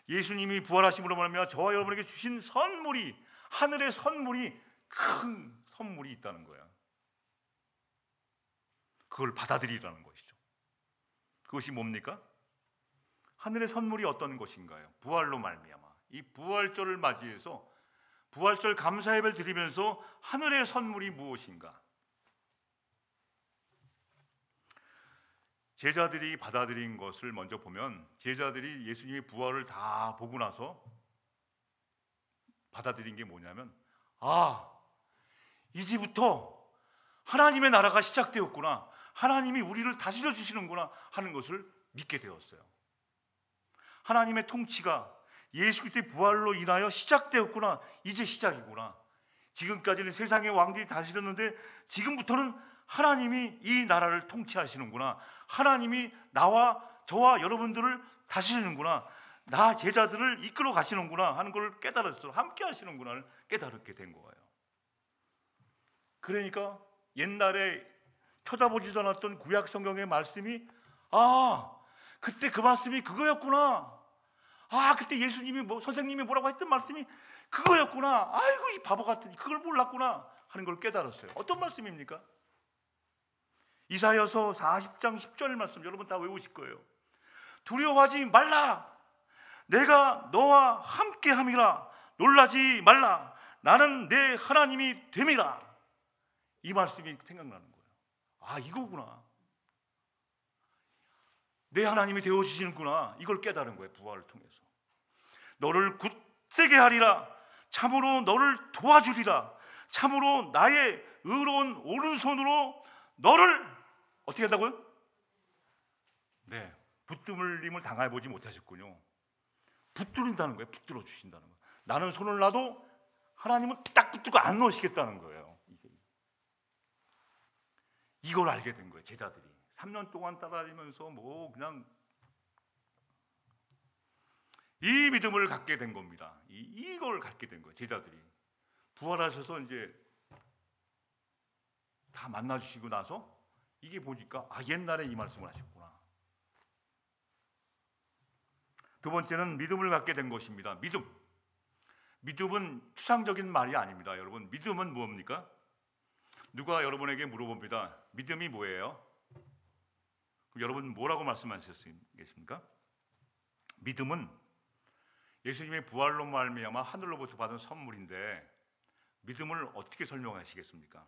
예수님이 부활하심으로 말미암아 저와 여러분에게 주신 선물이, 하늘의 선물이, 큰 선물이 있다는 거예요. 그걸 받아들이라는 것이죠. 그것이 뭡니까? 하늘의 선물이 어떤 것인가요? 부활로 말미암아 이 부활절을 맞이해서 부활절 감사 예배를 드리면서 하늘의 선물이 무엇인가? 제자들이 받아들인 것을 먼저 보면, 제자들이 예수님의 부활을 다 보고 나서 받아들인 게 뭐냐면, 아, 이제부터 하나님의 나라가 시작되었구나, 하나님이 우리를 다스려 주시는구나 하는 것을 믿게 되었어요. 하나님의 통치가 예수 그리스도의 부활로 인하여 시작되었구나, 이제 시작이구나. 지금까지는 세상의 왕들이 다스렸는데 지금부터는 하나님이 이 나라를 통치하시는구나, 하나님이 나와 저와 여러분들을 다스리는구나, 나 제자들을 이끌어 가시는구나 하는 걸 깨달았어요. 함께 하시는구나를 깨달게 된 거예요. 그러니까 옛날에 쳐다보지도 않았던 구약 성경의 말씀이, 아, 그때 그 말씀이 그거였구나, 아, 그때 예수님이 선생님이 뭐라고 했던 말씀이 그거였구나, 아이고 이 바보 같으니 그걸 몰랐구나 하는 걸 깨달았어요. 어떤 말씀입니까? 이사야서 40장 10절 말씀, 여러분 다 외우실 거예요. 두려워하지 말라, 내가 너와 함께 함이라, 놀라지 말라, 나는 내 하나님이 됨이라. 이 말씀이 생각나는 거예요. 아, 이거구나, 내 하나님이 되어주시는구나, 이걸 깨달은 거예요. 부활을 통해서 너를 굳세게 하리라, 참으로 너를 도와주리라, 참으로 나의 의로운 오른손으로 너를 어떻게 한다고요? 네, 붙들림을 당해보지 못하셨군요. 붙들린다는 거예요. 붙들어 주신다는 거예요. 나는 손을 놔도 하나님은 딱 붙들고 안 놓으시겠다는 거예요. 이걸 알게 된 거예요. 제자들이 3년 동안 따라다니면서 뭐 그냥 이 믿음을 갖게 된 겁니다. 이걸 갖게 된 거예요. 제자들이 부활하셔서 이제 다 만나 주시고 나서 이게 보니까 옛날에 이 말씀을 하셨구나. 두 번째는 믿음을 갖게 된 것입니다. 믿음은 추상적인 말이 아닙니다. 여러분, 믿음은 뭡니까? 누가 여러분에게 물어봅니다. 믿음이 뭐예요? 그럼 여러분 뭐라고 말씀하셨습니까? 믿음은 예수님의 부활로 말미암아 하늘로부터 받은 선물인데 믿음을 어떻게 설명하시겠습니까?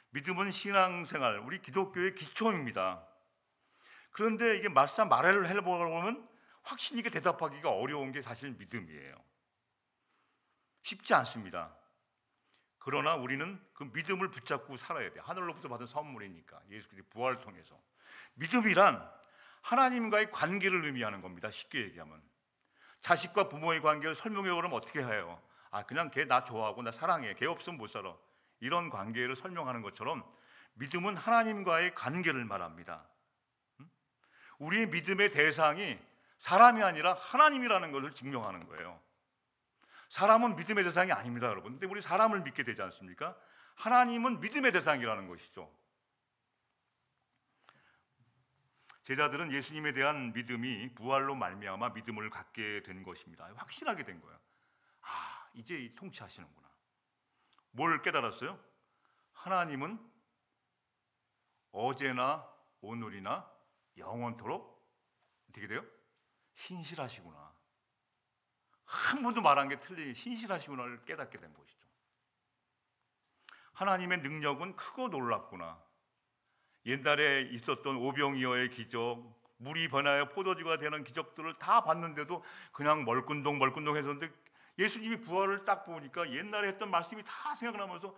믿음은 신앙생활, 우리 기독교의 기초입니다. 그런데 이게 막상 말을 해보면 확신 있게 대답하기가 어려운 게 사실 믿음이에요. 쉽지 않습니다. 그러나 우리는 그 믿음을 붙잡고 살아야 돼요. 하늘로부터 받은 선물이니까. 예수 그리스도의 부활을 통해서. 믿음이란 하나님과의 관계를 의미하는 겁니다. 쉽게 얘기하면 자식과 부모의 관계를 설명해 보면 어떻게 해요? 그냥 걔 나 좋아하고 나 사랑해. 걔 없으면 못 살아. 이런 관계를 설명하는 것처럼 믿음은 하나님과의 관계를 말합니다. 우리의 믿음의 대상이 사람이 아니라 하나님이라는 것을 증명하는 거예요. 사람은 믿음의 대상이 아닙니다, 여러분. 근데 우리 사람을 믿게 되지 않습니까? 하나님은 믿음의 대상이라는 것이죠. 제자들은 예수님에 대한 믿음이 부활로 말미암아 믿음을 갖게 된 것입니다. 확신하게 된 거예요. 이제 통치하시는구나. 뭘 깨달았어요? 하나님은 어제나 오늘이나 영원토록 어떻게 돼요? 신실하시구나. 한 번도 말한 게 틀린 신실하시구나를 깨닫게 된 것이죠. 하나님의 능력은 크고 놀랍구나. 옛날에 있었던 오병이어의 기적, 물이 변하여 포도주가 되는 기적들을 다 봤는데도 그냥 멀끔동 했었는데 예수님이 부활을 딱 보니까 옛날에 했던 말씀이 다 생각나면서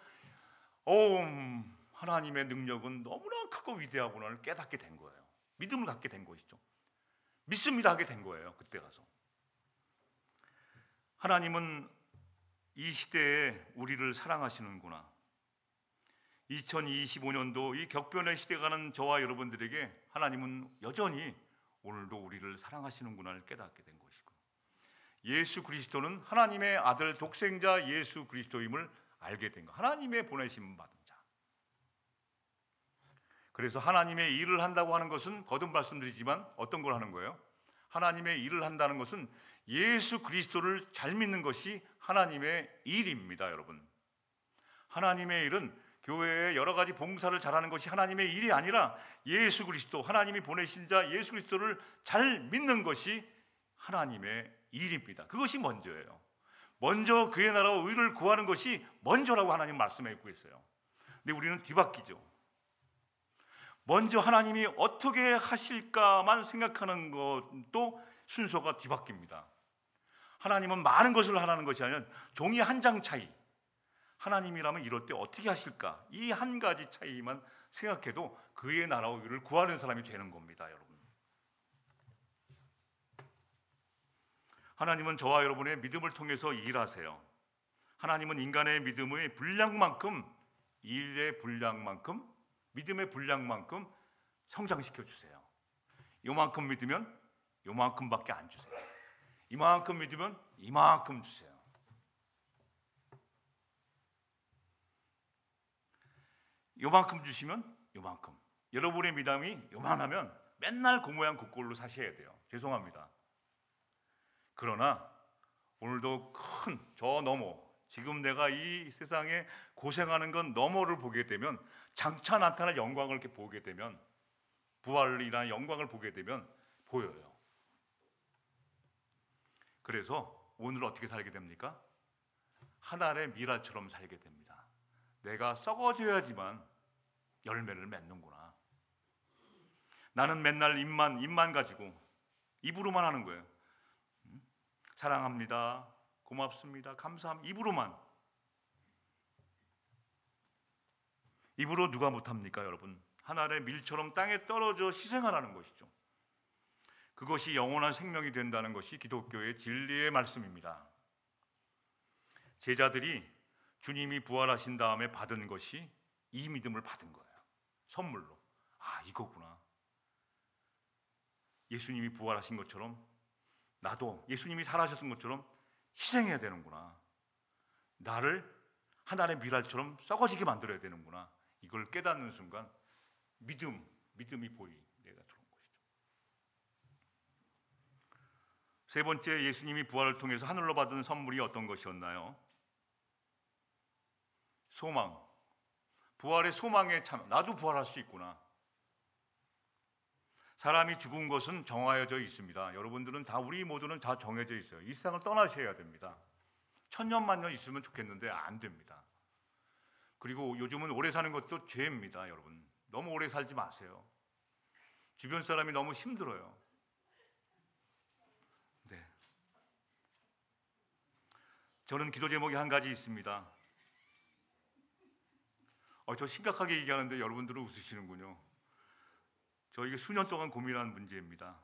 하나님의 능력은 너무나 크고 위대하구나를 깨닫게 된 거예요. 믿음을 갖게 된 것이죠. 믿습니다 하게 된 거예요. 그때 가서 하나님은 이 시대에 우리를 사랑하시는구나. 2025년도 이 격변의 시대가 가는 저와 여러분들에게 하나님은 여전히 오늘도 우리를 사랑하시는구나를 깨닫게 된 것이고, 예수 그리스도는 하나님의 아들 독생자 예수 그리스도임을 알게 된 것. 하나님의 보내심 받은 자. 그래서 하나님의 일을 한다고 하는 것은 거듭 말씀드리지만 어떤 걸 하는 거예요? 하나님의 일을 한다는 것은 예수 그리스도를 잘 믿는 것이 하나님의 일입니다, 여러분. 하나님의 일은 교회에 여러 가지 봉사를 잘하는 것이 하나님의 일이 아니라 예수 그리스도, 하나님이 보내신 자 예수 그리스도를 잘 믿는 것이 하나님의 일입니다. 그것이 먼저예요. 먼저 그의 나라와 의를 구하는 것이 먼저라고 하나님 말씀하고 있어요. 근데 우리는 뒤바뀌죠. 먼저 하나님이 어떻게 하실까만 생각하는 것도 순서가 뒤바뀝니다. 하나님은 많은 것을 하라는 것이 아니라 종이 한 장 차이. 하나님이라면 이럴 때 어떻게 하실까? 이 한 가지 차이만 생각해도 그의 나라와 의를 구하는 사람이 되는 겁니다, 여러분. 하나님은 저와 여러분의 믿음을 통해서 일하세요. 하나님은 인간의 믿음의 분량만큼, 일의 분량만큼, 믿음의 분량만큼 성장시켜 주세요. 요만큼 믿으면 요만큼밖에 안 주세요. 이만큼 믿으면 이만큼 주세요. 요만큼 주시면 요만큼. 여러분의 믿음이 요만하면 맨날 그 모양 그 꼴로 사셔야 돼요. 죄송합니다. 그러나 오늘도 큰 저 너머, 지금 내가 이 세상에 고생하는 건 너머를 보게 되면, 장차 나타날 영광을 이렇게 보게 되면, 부활이나 영광을 보게 되면 보여요. 그래서 오늘 어떻게 살게 됩니까? 하늘의 미라처럼 살게 됩니다. 내가 썩어져야지만 열매를 맺는구나. 나는 맨날 입만 가지고 입으로만 하는 거예요. 사랑합니다, 고맙습니다, 감사합니다, 입으로만. 입으로 누가 못합니까, 여러분? 하늘의 밀처럼 땅에 떨어져 희생하라는 것이죠. 그것이 영원한 생명이 된다는 것이 기독교의 진리의 말씀입니다. 제자들이 주님이 부활하신 다음에 받은 것이 이 믿음을 받은 거예요. 선물로. 아, 이거구나. 예수님이 부활하신 것처럼 나도 예수님이 살아셨던 것처럼 희생해야 되는구나. 나를 하나의 미랄처럼 썩어지게 만들어야 되는구나. 이걸 깨닫는 순간 믿음이 보이 내가 들어온 것이죠. 세 번째, 예수님이 부활을 통해서 하늘로 받은 선물이 어떤 것이었나요? 소망. 부활의 소망에 참, 나도 부활할 수 있구나. 사람이 죽은 것은 정하여져 있습니다. 여러분들은 다, 우리 모두는 다 정해져 있어요. 이 세상을 떠나셔야 됩니다. 천년만년 있으면 좋겠는데 안 됩니다. 그리고 요즘은 오래 사는 것도 죄입니다. 여러분, 너무 오래 살지 마세요. 주변 사람이 너무 힘들어요. 네. 저는 기도 제목이 한 가지 있습니다. 저 심각하게 얘기하는데 여러분들은 웃으시는군요. 저 이게 수년 동안 고민한 문제입니다.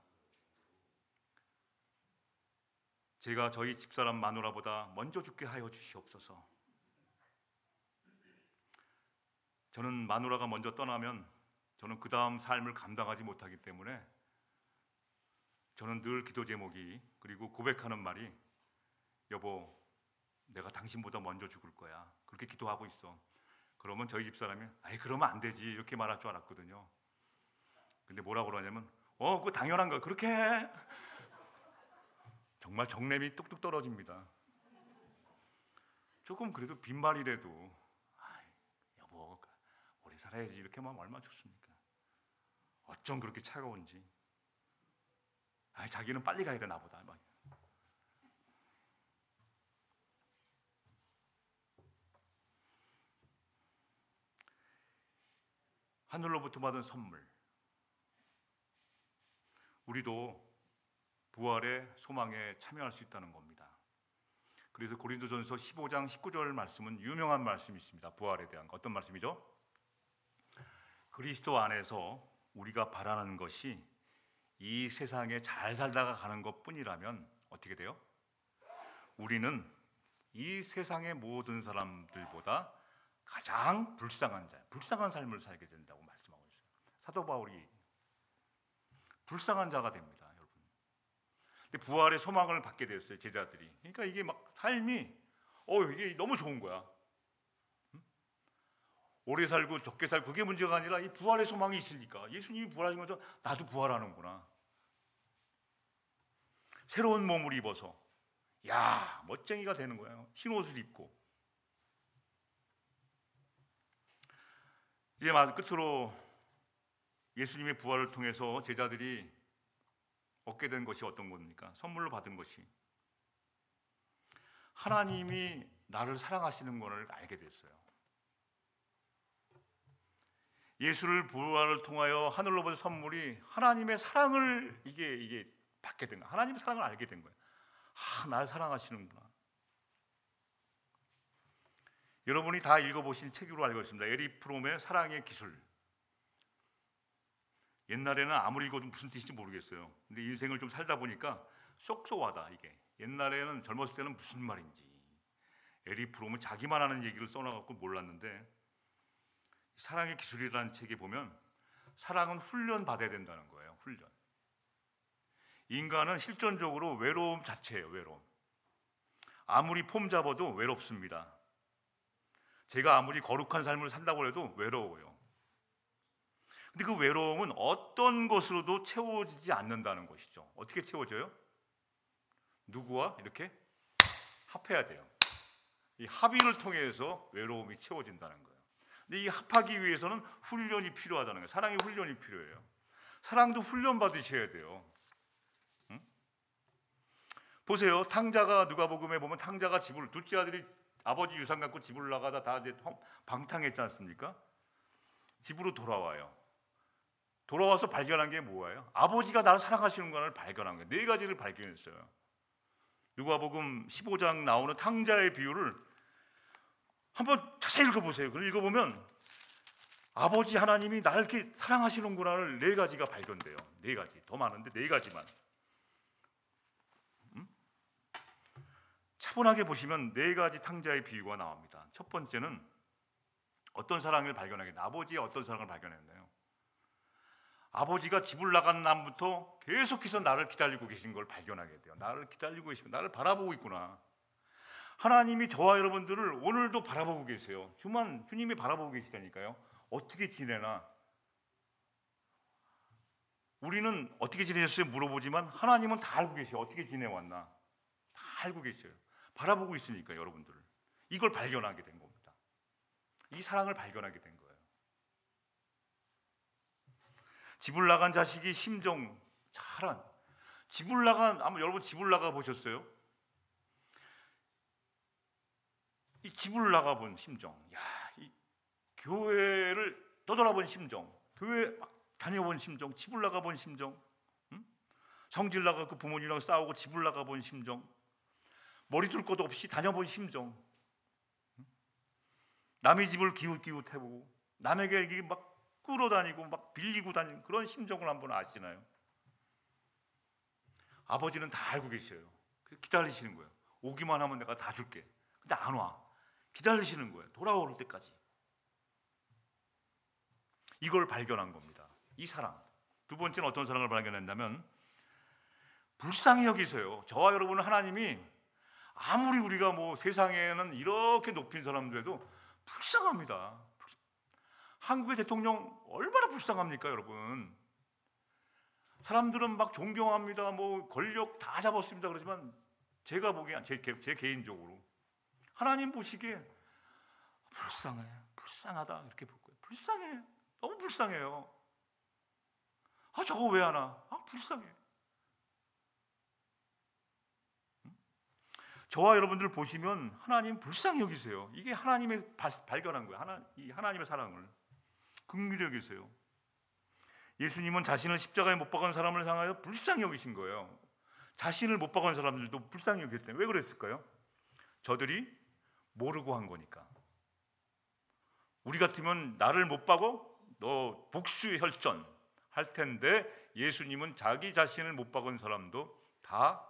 제가 저희 집사람 마누라보다 먼저 죽게 하여 주시옵소서. 저는 마누라가 먼저 떠나면 저는 그 다음 삶을 감당하지 못하기 때문에 저는 늘 기도 제목이, 그리고 고백하는 말이, 여보, 내가 당신보다 먼저 죽을 거야. 그렇게 기도하고 있어. 그러면 저희 집사람이, 아이, 그러면 안 되지, 이렇게 말할 줄 알았거든요. 근데 뭐라고 그러냐면, 그거 당연한 거야, 그렇게 해. 정말 정냄이 뚝뚝 떨어집니다. 조금 그래도 빈말이라도, 아이, 여보, 오래 살아야지, 이렇게 하면 얼마나 좋습니까? 어쩜 그렇게 차가운지. 아이, 자기는 빨리 가야 돼, 나보다. 막. 하늘로부터 받은 선물. 우리도 부활의 소망에 참여할 수 있다는 겁니다. 그래서 고린도전서 15장 19절 말씀은 유명한 말씀이 있습니다. 부활에 대한 거. 어떤 말씀이죠? 그리스도 안에서 우리가 바라는 것이 이 세상에 잘 살다가 가는 것뿐이라면 어떻게 돼요? 우리는 이 세상의 모든 사람들보다 가장 불쌍한 삶을 살게 된다고 말씀하고 있어요. 사도 바울이 불쌍한 자가 됩니다, 여러분. 근데 부활의 소망을 받게 됐어요, 제자들이. 그러니까 이게 막 삶이 이게 너무 좋은 거야. 오래 살고 적게 살고 그게 문제가 아니라 이 부활의 소망이 있으니까, 예수님이 부활하신 것처럼 나도 부활하는구나. 새로운 몸을 입어서 멋쟁이가 되는 거예요. 흰 옷을 입고. 이제 끝으로 예수님의 부활을 통해서 제자들이 얻게 된 것이 어떤 겁니까? 선물로 받은 것이 하나님이 나를 사랑하시는 것을 알게 됐어요. 예수를 부활을 통하여 하늘로 받은 선물이 하나님의 사랑을 이게 받게 된 거예요. 하나님의 사랑을 알게 된 거예요. 날 사랑하시는구나. 여러분이 다 읽어보신 책으로 알고 있습니다. 에릭 프롬의 사랑의 기술. 옛날에는 아무리 읽어도 무슨 뜻인지 모르겠어요. 근데 인생을 좀 살다 보니까 쏙쏙하다. 이게 옛날에는 젊었을 때는 무슨 말인지, 에릭 프롬은 자기만 하는 얘기를 써놔갖고 몰랐는데, 사랑의 기술이라는 책에 보면 사랑은 훈련 받아야 된다는 거예요. 훈련. 인간은 실존적으로 외로움 자체예요. 외로움. 아무리 폼 잡아도 외롭습니다. 제가 아무리 거룩한 삶을 산다고 해도 외로워요. 근데 그 외로움은 어떤 것으로도 채워지지 않는다는 것이죠. 어떻게 채워져요? 누구와 이렇게 합해야 돼요. 이 합의를 통해서 외로움이 채워진다는 거예요. 근데 이 합하기 위해서는 훈련이 필요하다는 거예요. 사랑의 훈련이 필요해요. 사랑도 훈련 받으셔야 돼요. 응? 보세요. 탕자가, 누가복음에 보면 탕자가 둘째 아들이 아버지 유산 갖고 집을 나가다 다 이제 방탕했지 않습니까? 집으로 돌아와요. 돌아와서 발견한 게 뭐예요? 아버지가 나를 사랑하시는 것을 발견한 거예요. 4가지를 발견했어요. 누가복음 15장 나오는 탕자의 비유를 한번 자세히 읽어보세요. 그걸 읽어보면 아버지 하나님이 나를 이렇게 사랑하시는구나를 네 가지가 발견돼요. 네 가지. 더 많은데 네 가지만. 차분하게 보시면 네 가지 탕자의 비유가 나옵니다. 첫 번째는 어떤 사랑을 발견하겠나? 아버지의 어떤 사랑을 발견했나요? 아버지가 집을 나간 날부터 계속해서 나를 기다리고 계신 걸 발견하게 돼요. 나를 기다리고 계시고 나를 바라보고 있구나. 하나님이 저와 여러분들을 오늘도 바라보고 계세요. 주님이 바라보고 계시다니까요. 어떻게 지내나? 우리는 어떻게 지내셨어요? 물어보지만 하나님은 다 알고 계세요. 어떻게 지내왔나? 다 알고 계셔요. 바라보고 있으니까 여러분들을. 이걸 발견하게 된 겁니다. 이 사랑을 발견하게 된 거예요. 집을 나간 자식이 심정 잘한 집을 나간 아마 여러분 집을 나가 보셨어요? 이 집을 나가 본 심정, 이 교회를 떠돌아본 심정, 교회 막 다녀본 심정, 집을 나가 본 심정, 성질 나가 그 부모님이랑 싸우고 집을 나가 본 심정, 머리 둘 것도 없이 다녀본 심정, 남의 집을 기웃기웃해보고 남에게 이게 막 끌어다니고 막 빌리고 다니는 그런 심정을 한번 아시나요? 아버지는 다 알고 계셔요. 그래서 기다리시는 거예요. 오기만 하면 내가 다 줄게. 근데 안 와. 기다리시는 거예요. 돌아올 때까지. 이걸 발견한 겁니다. 이 사랑. 두 번째는 어떤 사랑을 발견했냐면 불쌍히 여기세요. 저와 여러분은 하나님이 아무리 우리가 뭐 세상에는 이렇게 높인 사람들에도 불쌍합니다. 한국의 대통령 얼마나 불쌍합니까, 여러분? 사람들은 막 존경합니다. 뭐 권력 다 잡았습니다. 그러지만 제가 보기엔 제 개인적으로 하나님 보시기에 불쌍해, 불쌍하다 이렇게 볼 거예요. 불쌍해, 너무 불쌍해요. 저거 왜 하나? 불쌍해. 저와 여러분들 보시면 하나님 불쌍히 여기세요. 이게 하나님의 발견한 거예요. 이 하나님의 사랑을 긍휼히 여기세요. 예수님은 자신을 십자가에 못 박은 사람을 향하여 불쌍히 여기신 거예요. 자신을 못 박은 사람들도 불쌍히 여겼대요. 왜 그랬을까요? 저들이 모르고 한 거니까. 우리 같으면 나를 못 박어? 너 복수혈전 할 텐데 예수님은 자기 자신을 못 박은 사람도 다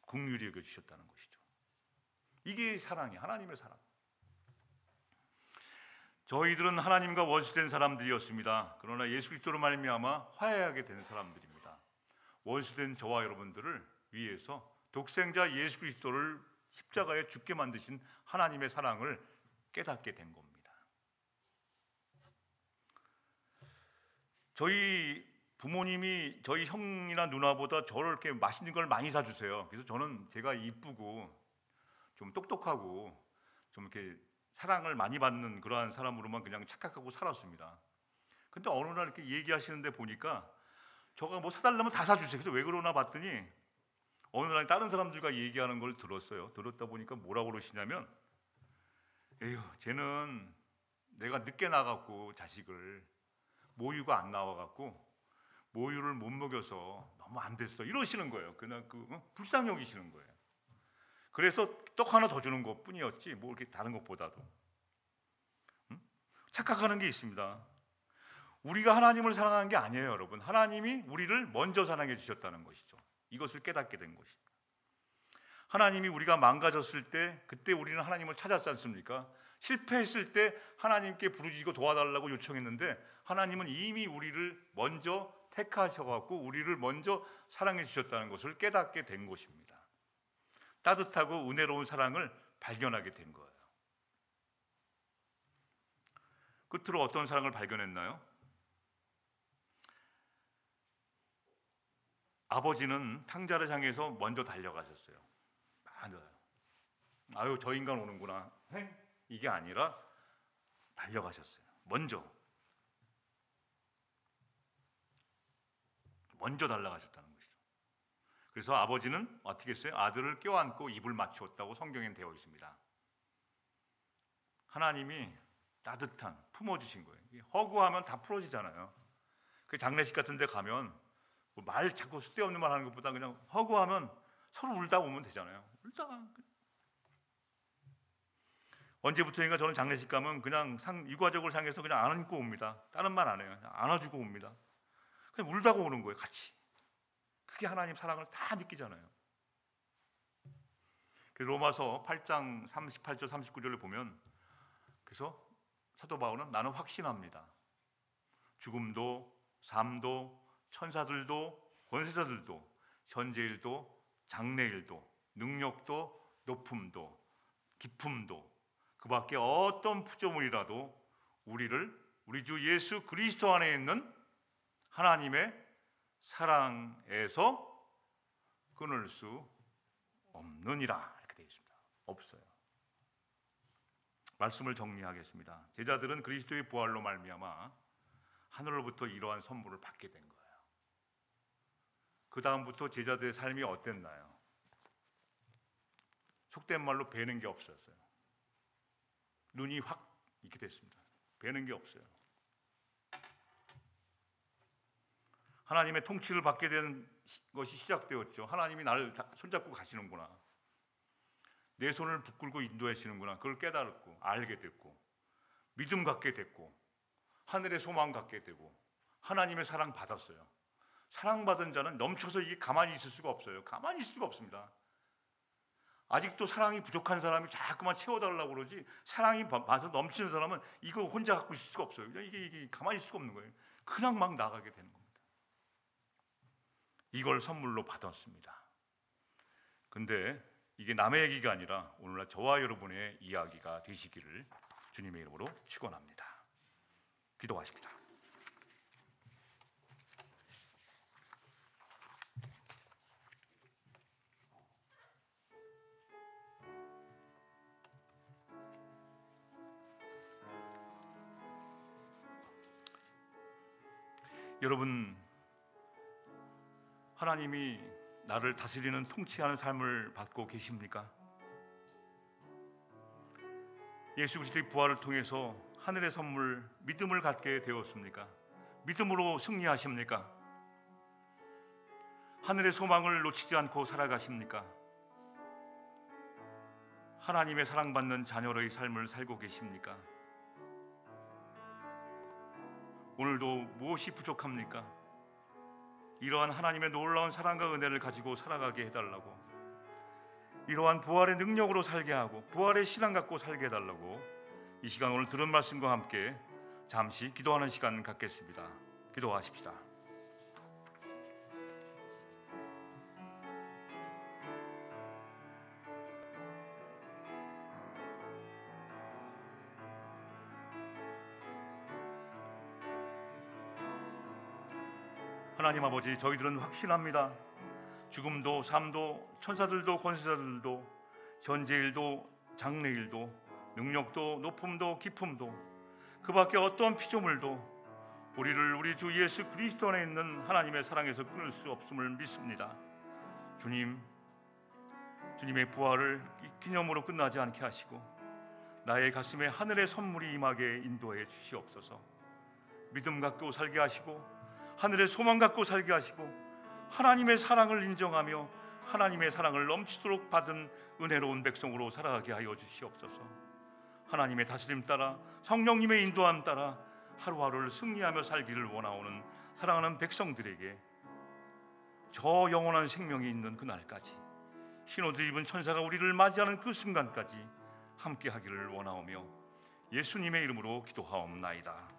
긍휼히 여겨주셨다는 것이죠. 이게 사랑이 하나님의 사랑. 저희들은 하나님과 원수된 사람들이었습니다. 그러나 예수 그리스도로 말미암아 화해하게 된 사람들입니다. 원수된 저와 여러분들을 위해서 독생자 예수 그리스도를 십자가에 죽게 만드신 하나님의 사랑을 깨닫게 된 겁니다. 저희 부모님이 저희 형이나 누나보다 저를 이렇게 맛있는 걸 많이 사주세요. 그래서 저는 제가 이쁘고 좀 똑똑하고 좀 이렇게 사랑을 많이 받는 그러한 사람으로만 그냥 착각하고 살았습니다. 근데 어느 날 이렇게 얘기하시는데 보니까 저가 뭐 사달라면 다 사주세요. 그래서 왜 그러나 봤더니 어느 날 다른 사람들과 얘기하는 걸 들었어요. 들었다 보니까 뭐라고 그러시냐면 에휴, 쟤는 내가 늦게 나갔고 자식을 모유가 안 나와갖고 모유를 못 먹여서 너무 안 됐어 이러시는 거예요. 그냥 불쌍히 여기시는 거예요. 그래서 떡 하나 더 주는 것 뿐이었지 뭐 이렇게 다른 것보다도 착각하는 게 있습니다. 우리가 하나님을 사랑하는 게 아니에요, 여러분. 하나님이 우리를 먼저 사랑해 주셨다는 것이죠. 이것을 깨닫게 된 것입니다. 하나님이 우리가 망가졌을 때 그때 우리는 하나님을 찾았지 않습니까? 실패했을 때 하나님께 부르짖고 도와달라고 요청했는데 하나님은 이미 우리를 먼저 택하셔갖고 우리를 먼저 사랑해 주셨다는 것을 깨닫게 된 것입니다. 따뜻하고 은혜로운 사랑을 발견하게 된 거예요. 끝으로 어떤 사랑을 발견했나요? 아버지는 탕자를 향해서 먼저 달려가셨어요. 아유, 저 인간 오는구나. 이게 아니라 달려가셨어요. 먼저 달려가셨다는 것이죠. 그래서 아버지는 어떻게 했어요? 아들을 껴안고 입을 맞추었다고 성경엔 되어 있습니다. 하나님이 따뜻한 품어주신 거예요. 허구하면 다 풀어지잖아요. 그 장례식 같은 데 가면 말 자꾸 쓸데없는 말 하는 것보다 그냥 허구하면 서로 울다 오면 되잖아요. 울다가 언제부터인가 저는 장례식 가면 그냥 유가족을 향해서 그냥 안고 옵니다. 다른 말 안 해요. 그냥 안아주고 옵니다. 그냥 울다가 오는 거예요, 같이. 그게 하나님 사랑을 다 느끼잖아요. 로마서 8장 38절 39절을 보면, 그래서 사도 바울은 나는 확신합니다. 죽음도 삶도 천사들도 권세자들도 현재일도 장래일도 능력도 높음도 깊음도 그 밖에 어떤 피조물이라도 우리 주 예수 그리스도 안에 있는 하나님의 사랑에서 끊을 수 없느니라, 이렇게 되어 있습니다. 없어요. 말씀을 정리하겠습니다. 제자들은 그리스도의 부활로 말미암아 하늘로부터 이러한 선물을 받게 된 거예요. 그 다음부터 제자들의 삶이 어땠나요? 속된 말로 배는 게 없었어요. 눈이 확 이렇게 됐습니다. 배는 게 없어요. 하나님의 통치를 받게 된 것이 시작되었죠. 하나님이 나를 손잡고 가시는구나, 내 손을 붙들고 인도하시는구나, 그걸 깨달았고 알게 됐고 믿음 갖게 됐고 하늘의 소망 갖게 되고 하나님의 사랑 받았어요. 사랑받은 자는 넘쳐서 이게 가만히 있을 수가 없어요. 가만히 있을 수가 없습니다. 아직도 사랑이 부족한 사람이 자꾸만 채워달라고 그러지, 사랑이 받아서 넘치는 사람은 이거 혼자 갖고 있을 수가 없어요. 이게 가만히 있을 수가 없는 거예요. 그냥 막 나가게 되는 겁니다. 이걸 선물로 받았습니다. 근데 이게 남의 얘기가 아니라 오늘날 저와 여러분의 이야기가 되시기를 주님의 이름으로 축원합니다. 기도하십니다. 여러분, 하나님이 나를 다스리는 통치하는 삶을 받고 계십니까? 예수 그리스도의 부활을 통해서 하늘의 선물 믿음을 갖게 되었습니까? 믿음으로 승리하십니까? 하늘의 소망을 놓치지 않고 살아가십니까? 하나님의 사랑받는 자녀로의 삶을 살고 계십니까? 오늘도 무엇이 부족합니까? 이러한 하나님의 놀라운 사랑과 은혜를 가지고 살아가게 해달라고, 이러한 부활의 능력으로 살게 하고 부활의 신앙 갖고 살게 해달라고 이 시간 오늘 들은 말씀과 함께 잠시 기도하는 시간 갖겠습니다. 기도하십시다. 하나님 아버지, 저희들은 확신합니다. 죽음도 삶도 천사들도 권세자들도 현재일도 장래일도 능력도 높음도 깊음도 그 밖에 어떠한 피조물도 우리를 우리 주 예수 그리스도 안에 있는 하나님의 사랑에서 끊을 수 없음을 믿습니다. 주님의 부활을 기념으로 끝나지 않게 하시고 나의 가슴에 하늘의 선물이 임하게 인도해 주시옵소서. 믿음 갖고 살게 하시고 하늘의 소망 갖고 살게 하시고 하나님의 사랑을 인정하며 하나님의 사랑을 넘치도록 받은 은혜로운 백성으로 살아가게 하여 주시옵소서. 하나님의 다스림 따라 성령님의 인도함 따라 하루하루를 승리하며 살기를 원하오는 사랑하는 백성들에게 저 영원한 생명이 있는 그날까지 흰옷 입은 천사가 우리를 맞이하는 그 순간까지 함께 하기를 원하오며 예수님의 이름으로 기도하옵나이다.